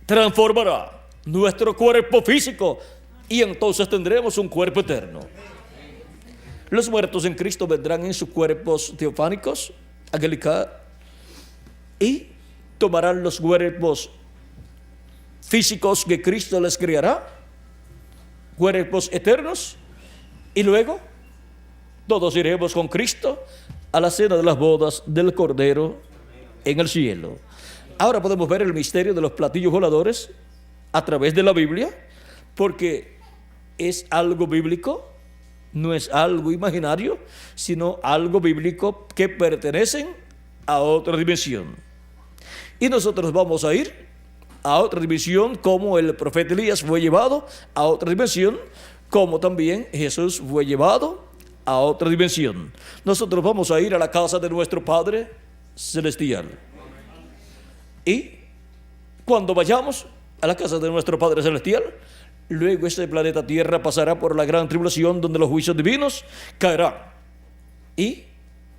transformará nuestro cuerpo físico y entonces tendremos un cuerpo eterno. Los muertos en Cristo vendrán en sus cuerpos teofánicos, angelical, y tomarán los cuerpos físicos que Cristo les creará, cuerpos eternos, y luego todos iremos con Cristo a la cena de las bodas del Cordero en el cielo. Ahora podemos ver el misterio de los platillos voladores a través de la Biblia, porque es algo bíblico, no es algo imaginario, sino algo bíblico que pertenecen a otra dimensión. Y nosotros vamos a ir a otra dimensión, como el profeta Elías fue llevado a otra dimensión, como también Jesús fue llevado a otra dimensión. Nosotros vamos a ir a la casa de nuestro Padre Celestial. Y cuando vayamos a la casa de nuestro Padre Celestial, luego este planeta Tierra pasará por la gran tribulación, donde los juicios divinos caerán. Y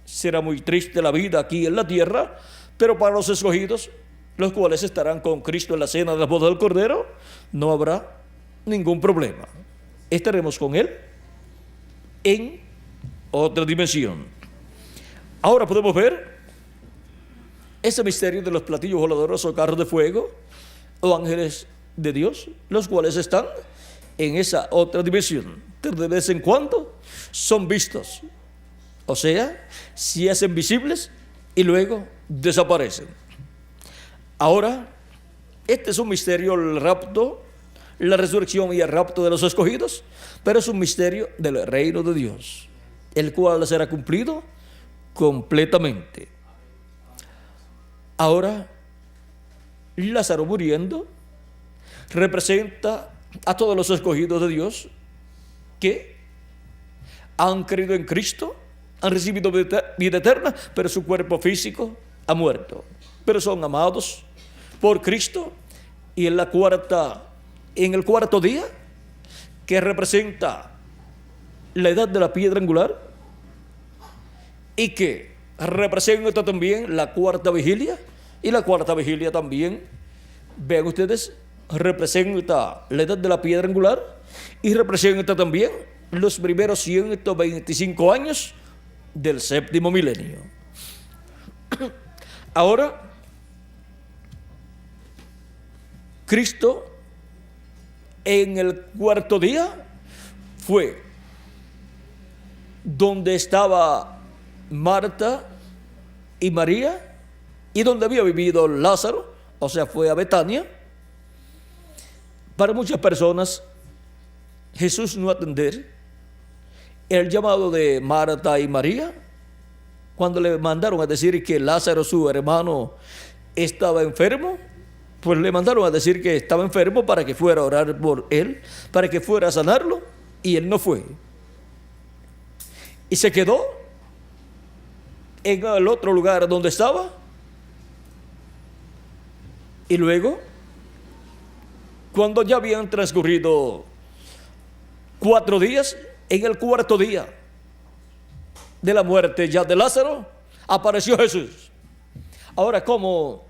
será muy triste la vida aquí en la tierra, pero para los escogidos, los cuales estarán con Cristo en la cena de las bodas del Cordero, no habrá ningún problema. Estaremos con Él en otra dimensión. Ahora podemos ver ese misterio de los platillos voladores o carros de fuego o ángeles de Dios, los cuales están en esa otra dimensión. De vez en cuando son vistos, o sea, se hacen visibles y luego desaparecen. Ahora, este es un misterio, el rapto, la resurrección y el rapto de los escogidos, pero es un misterio del reino de Dios, el cual será cumplido completamente. Ahora, Lázaro muriendo representa a todos los escogidos de Dios que han creído en Cristo, han recibido vida eterna, pero su cuerpo físico ha muerto. Pero son amados por Cristo, y en el cuarto día, que representa la edad de la piedra angular y que representa también la cuarta vigilia, y la cuarta vigilia también, vean ustedes, representa la edad de la piedra angular y representa también los primeros 125 años del séptimo milenio. Ahora, Cristo en el cuarto día fue donde estaba Marta y María y donde había vivido Lázaro, o sea, fue a Betania. Para muchas personas, Jesús no atender el llamado de Marta y María, cuando le mandaron a decir que Lázaro, su hermano, estaba enfermo, pues le mandaron a decir que estaba enfermo para que fuera a orar por él, para que fuera a sanarlo, y él no fue. Y se quedó en el otro lugar donde estaba. Y luego, cuando ya habían transcurrido 4 días, en el cuarto día de la muerte ya de Lázaro, apareció Jesús. Ahora, ¿cómo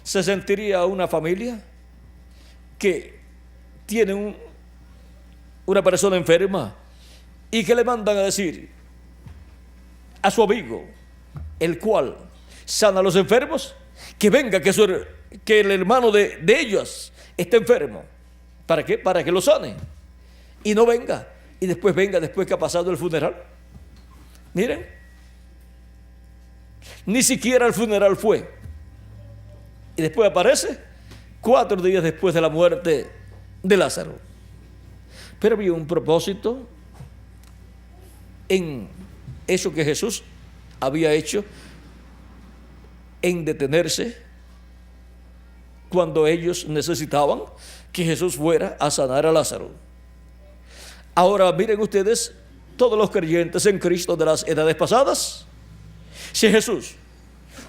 se sentiría una familia que tiene una persona enferma y que le mandan a decir a su amigo, el cual sana a los enfermos, que venga, que el hermano de ellos está enfermo? ¿Para qué? Para que lo sane. Y no venga. Y después venga, después que ha pasado el funeral. Miren, ni siquiera el funeral fue. Y después aparece 4 días después de la muerte de Lázaro. Pero había un propósito en eso que Jesús había hecho, en detenerse cuando ellos necesitaban que Jesús fuera a sanar a Lázaro. Ahora miren ustedes, todos los creyentes en Cristo de las edades pasadas, si Jesús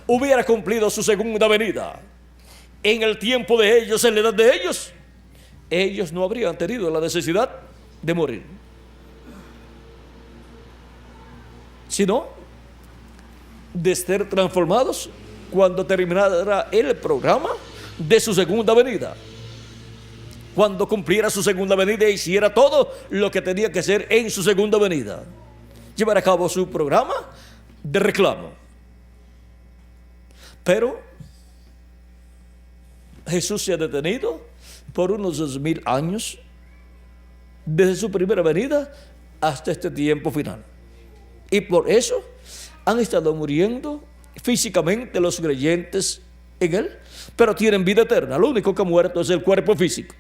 hubiera cumplido su segunda venida en el tiempo de ellos, en la edad de ellos no habrían tenido la necesidad de morir, sino de ser transformados cuando terminara el programa de su segunda venida. Cuando cumpliera su segunda venida e hiciera todo lo que tenía que hacer en su segunda venida, llevar a cabo su programa de reclamo. Pero Jesús se ha detenido por unos 2000 años, desde su primera venida hasta este tiempo final. Y por eso han estado muriendo físicamente los creyentes en Él, pero tienen vida eterna. Lo único que ha muerto es el cuerpo físico.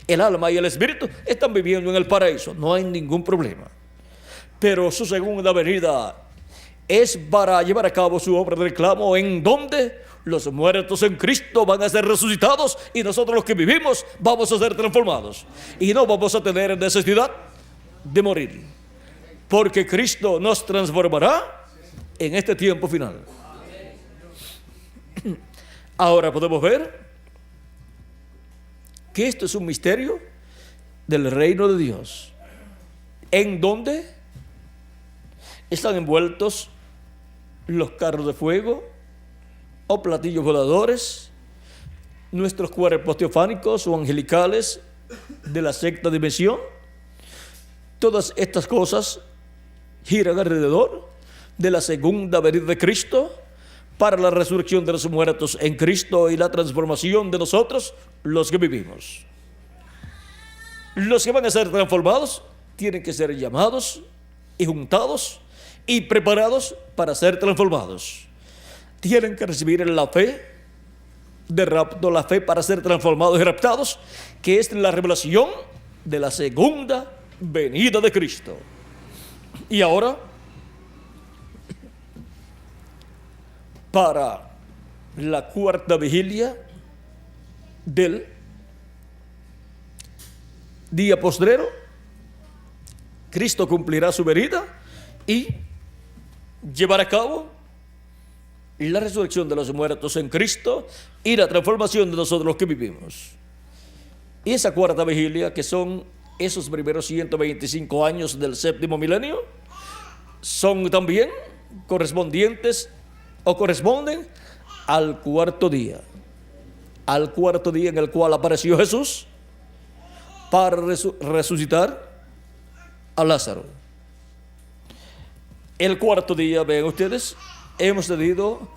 El alma y el espíritu están viviendo en el paraíso, no hay ningún problema. Pero su segunda venida es para llevar a cabo su obra de reclamo, en donde los muertos en Cristo van a ser resucitados y nosotros los que vivimos vamos a ser transformados. Y no vamos a tener necesidad de morir, porque Cristo nos transformará en este tiempo final. Ahora podemos ver que esto es un misterio del reino de Dios, en donde están envueltos los carros de fuego o platillos voladores, nuestros cuerpos teofánicos o angelicales de la sexta dimensión. Todas estas cosas giran alrededor de la segunda venida de Cristo, para la resurrección de los muertos en Cristo y la transformación de nosotros, los que vivimos. Los que van a ser transformados tienen que ser llamados y juntados y preparados para ser transformados. Tienen que recibir la fe de rapto, la fe para ser transformados y raptados, que es la revelación de la segunda venida de Cristo. Y ahora, para la cuarta vigilia del día postrero, Cristo cumplirá su venida y llevará a cabo la resurrección de los muertos en Cristo y la transformación de nosotros los que vivimos. Y esa cuarta vigilia, que son esos primeros 125 años del séptimo milenio, son también correspondientes o corresponden al cuarto día en el cual apareció Jesús para resucitar a Lázaro. El cuarto día, vean ustedes, hemos tenido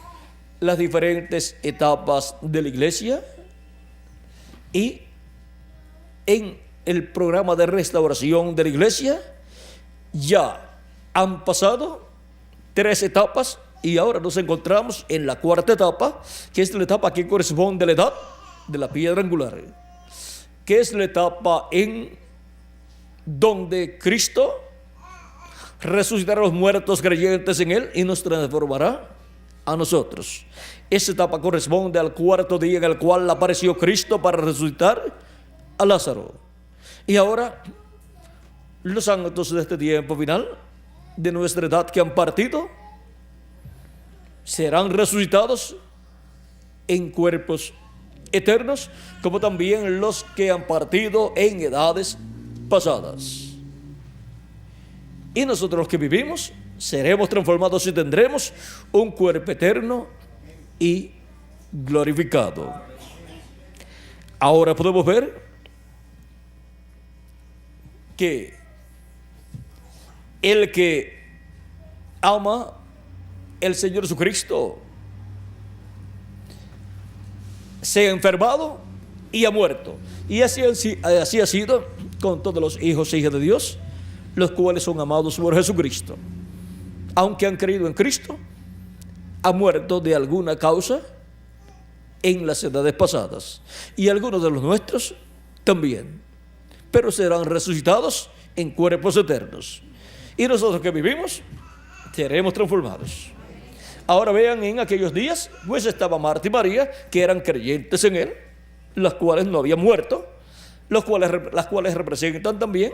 las diferentes etapas de la iglesia y en el programa de restauración de la iglesia ya han pasado 3 etapas y ahora nos encontramos en la cuarta etapa, que es la etapa que corresponde a la edad de la piedra angular, que es la etapa en donde Cristo resucitará a los muertos creyentes en Él y nos transformará a nosotros. Esa etapa corresponde al cuarto día en el cual apareció Cristo para resucitar a Lázaro. Y ahora, los santos de este tiempo final, de nuestra edad que han partido, serán resucitados en cuerpos eternos, como también los que han partido en edades pasadas. Y nosotros los que vivimos seremos transformados y tendremos un cuerpo eterno y glorificado. Ahora podemos ver que el que ama el Señor Jesucristo se ha enfermado y ha muerto. Y así ha sido con todos los hijos e hijas de Dios, los cuales son amados por Jesucristo. Aunque han creído en Cristo, han muerto de alguna causa en las edades pasadas. Y algunos de los nuestros también. Pero serán resucitados en cuerpos eternos. Y nosotros que vivimos, seremos transformados. Ahora vean, en aquellos días, pues estaba Marta y María, que eran creyentes en Él, las cuales no habían muerto, las cuales representan también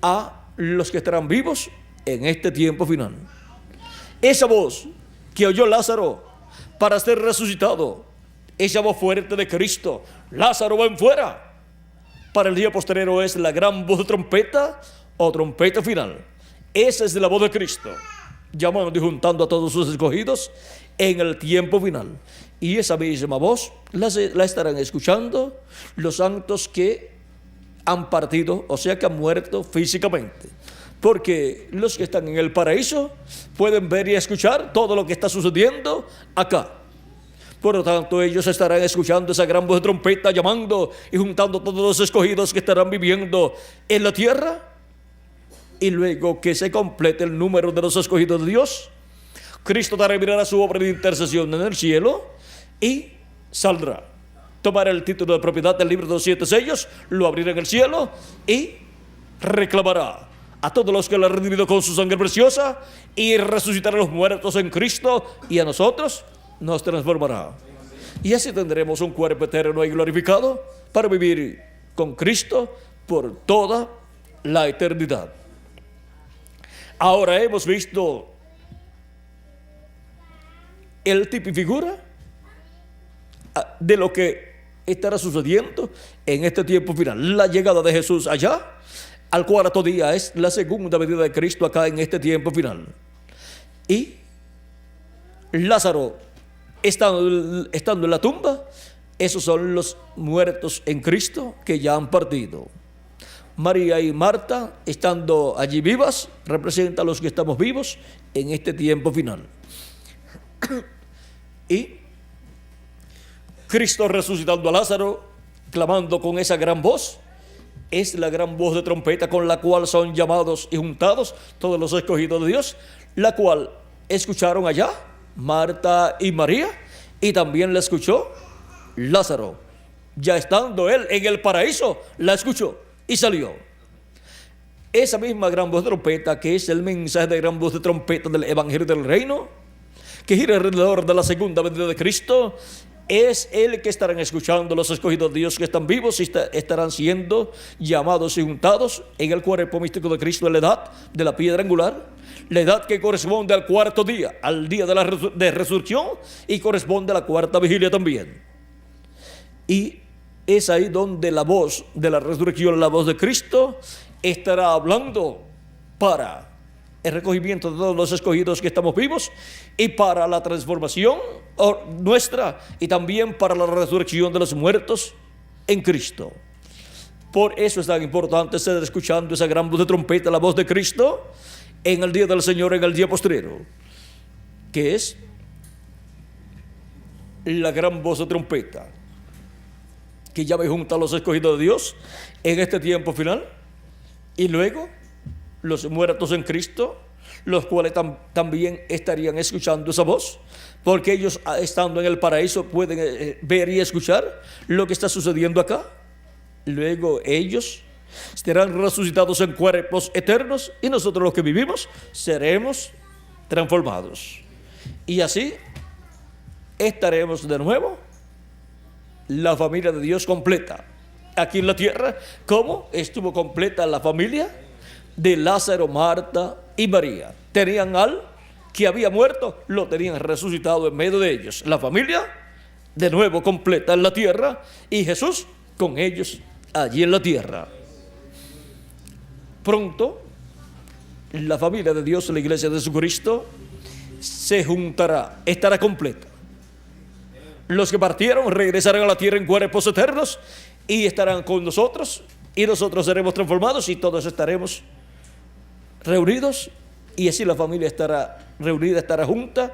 a los que estarán vivos en este tiempo final. Esa voz que oyó Lázaro para ser resucitado, esa voz fuerte de Cristo, Lázaro ven fuera, para el día postrero es la gran voz de trompeta o trompeta final. Esa es la voz de Cristo, llamando y juntando a todos sus escogidos en el tiempo final. Y esa misma voz la estarán escuchando los santos que han partido, o sea que han muerto físicamente. Porque los que están en el paraíso pueden ver y escuchar todo lo que está sucediendo acá. Por lo tanto, ellos estarán escuchando esa gran voz de trompeta, llamando y juntando a todos los escogidos que estarán viviendo en la tierra. Y luego que se complete el número de los escogidos de Dios, Cristo terminará su obra de intercesión en el cielo y saldrá. Tomará el título de propiedad del libro de los 7 sellos, lo abrirá en el cielo y reclamará a todos los que lo han redimido con su sangre preciosa y resucitará a los muertos en Cristo y a nosotros nos transformará. Y así tendremos un cuerpo eterno y glorificado para vivir con Cristo por toda la eternidad. Ahora hemos visto el tipo y figura de lo que estará sucediendo en este tiempo final. La llegada de Jesús allá, al cuarto día, es la segunda venida de Cristo acá en este tiempo final. Y Lázaro, estando en la tumba, esos son los muertos en Cristo que ya han partido. María y Marta, estando allí vivas, representan a los que estamos vivos en este tiempo final. Y Cristo resucitando a Lázaro, clamando con esa gran voz, es la gran voz de trompeta con la cual son llamados y juntados todos los escogidos de Dios, la cual escucharon allá Marta y María, y también la escuchó Lázaro. Ya estando él en el paraíso, la escuchó y salió. Esa misma gran voz de trompeta, que es el mensaje de gran voz de trompeta del Evangelio del Reino, que gira alrededor de la segunda venida de Cristo, es el que estarán escuchando los escogidos de Dios que están vivos y estarán siendo llamados y juntados en el cuerpo místico de Cristo en la edad de la piedra angular, la edad que corresponde al cuarto día, al día de la resurrección, y corresponde a la cuarta vigilia también. Y es ahí donde la voz de la resurrección, la voz de Cristo, estará hablando para el recogimiento de todos los escogidos que estamos vivos y para la transformación nuestra y también para la resurrección de los muertos en Cristo. Por eso es tan importante estar escuchando esa gran voz de trompeta, la voz de Cristo, en el día del Señor, en el día postrero, que es la gran voz de trompeta que llama y junta a los escogidos de Dios en este tiempo final, y luego los muertos en Cristo, los cuales también estarían escuchando esa voz, porque ellos, estando en el paraíso, pueden ver y escuchar lo que está sucediendo acá. Luego ellos serán resucitados en cuerpos eternos, y nosotros los que vivimos seremos transformados, y así estaremos de nuevo la familia de Dios completa aquí en la tierra, como estuvo completa la familia de Lázaro, Marta y María. Tenían al que había muerto, lo tenían resucitado en medio de ellos. La familia de nuevo completa en la tierra, y Jesús con ellos allí en la tierra. Pronto la familia de Dios, la iglesia de Jesucristo, se juntará, estará completa. Los que partieron regresarán a la tierra en cuerpos eternos y estarán con nosotros, y nosotros seremos transformados y todos estaremos reunidos, y así la familia estará reunida, estará junta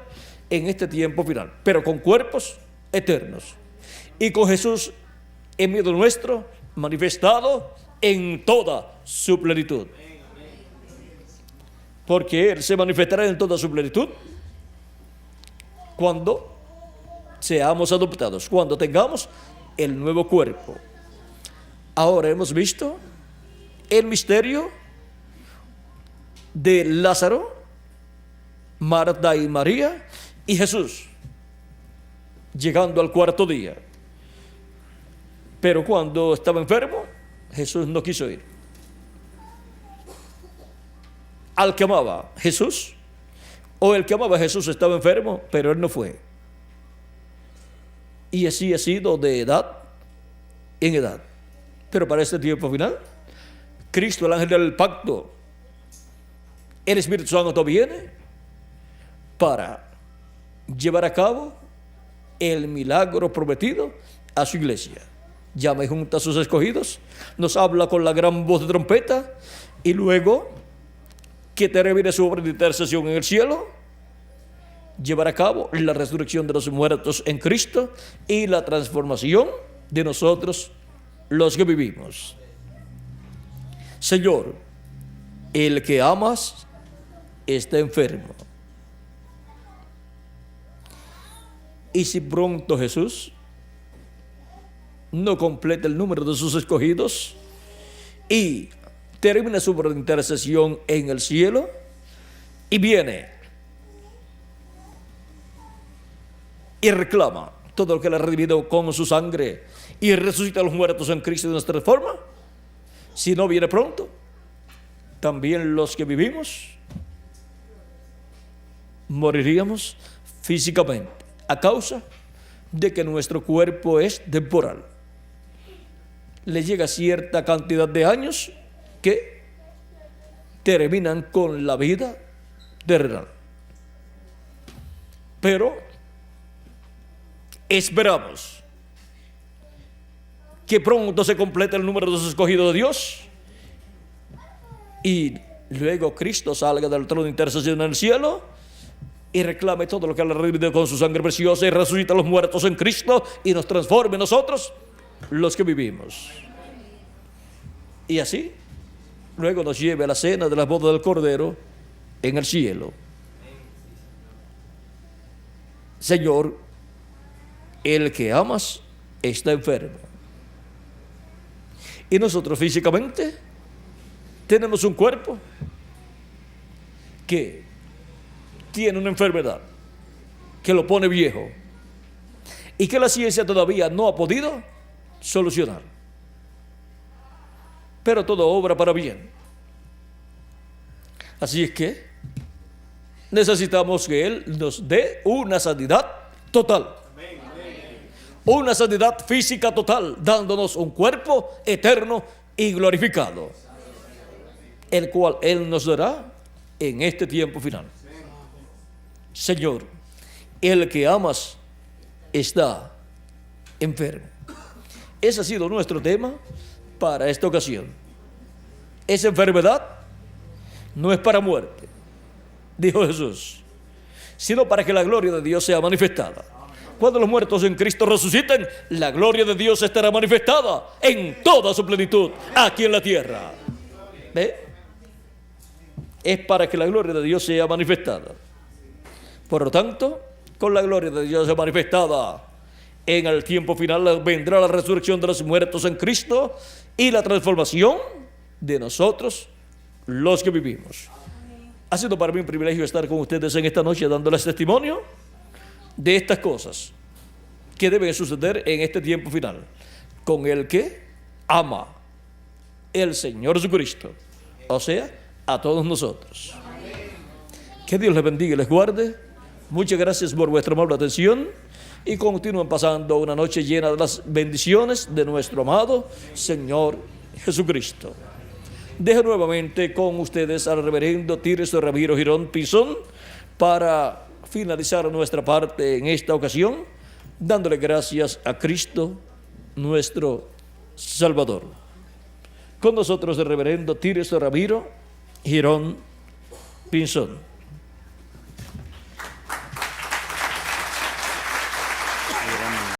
en este tiempo final, pero con cuerpos eternos y con Jesús en medio nuestro, manifestado en toda su plenitud, porque Él se manifestará en toda su plenitud cuando seamos adoptados, cuando tengamos el nuevo cuerpo. Ahora hemos visto el misterio de Lázaro, Marta y María y Jesús llegando al cuarto día. Pero cuando estaba enfermo, Jesús no quiso ir. Al que amaba Jesús, o el que amaba a Jesús, estaba enfermo, pero él no fue. Y así ha sido de edad en edad. Pero para este tiempo final, Cristo, el ángel del pacto, el Espíritu Santo viene para llevar a cabo el milagro prometido a su iglesia. Llama y junta a sus escogidos, nos habla con la gran voz de trompeta, y luego que termine su obra de intercesión en el cielo, llevar a cabo la resurrección de los muertos en Cristo y la transformación de nosotros los que vivimos. Señor, el que amas está enfermo. Y si pronto Jesús no completa el número de sus escogidos y termina su obra de intercesión en el cielo y viene y reclama todo lo que le ha redimido con su sangre y resucita a los muertos en Cristo de nuestra forma, si no viene pronto, también los que vivimos moriríamos físicamente a causa de que nuestro cuerpo es temporal. Le llega cierta cantidad de años que terminan con la vida terrenal. Pero esperamos que pronto se complete el número de los escogidos de Dios y luego Cristo salga del trono de intercesión en el cielo y reclame todo lo que Él ha redimido con su sangre preciosa y resucita a los muertos en Cristo y nos transforme nosotros, los que vivimos. Y así, luego nos lleve a la cena de la boda del Cordero en el cielo. Señor, el que amas está enfermo. Y nosotros físicamente tenemos un cuerpo que tiene una enfermedad que lo pone viejo y que la ciencia todavía no ha podido solucionar. Pero todo obra para bien. Así es que necesitamos que Él nos dé una sanidad total. Una sanidad física total, dándonos un cuerpo eterno y glorificado, el cual Él nos dará en este tiempo final. Señor, el que amas está enfermo. Ese ha sido nuestro tema para esta ocasión. Esa enfermedad no es para muerte, dijo Jesús, sino para que la gloria de Dios sea manifestada. Cuando los muertos en Cristo resuciten, la gloria de Dios estará manifestada en toda su plenitud aquí en la tierra. ¿Ve? Es para que la gloria de Dios sea manifestada. Por lo tanto, con la gloria de Dios sea manifestada en el tiempo final, vendrá la resurrección de los muertos en Cristo y la transformación de nosotros, los que vivimos. Ha sido para mí un privilegio estar con ustedes en esta noche dándoles testimonio de estas cosas que deben suceder en este tiempo final con el que ama el Señor Jesucristo, o sea, a todos nosotros. Que Dios les bendiga y les guarde. Muchas gracias por vuestra amable atención y continúen pasando una noche llena de las bendiciones de nuestro amado Señor Jesucristo. Dejo nuevamente con ustedes al reverendo Tirso Ramiro Girón Pinzón para finalizar nuestra parte en esta ocasión, dándole gracias a Cristo, nuestro Salvador. Con nosotros el reverendo Tirso Ramiro Girón Pinzón.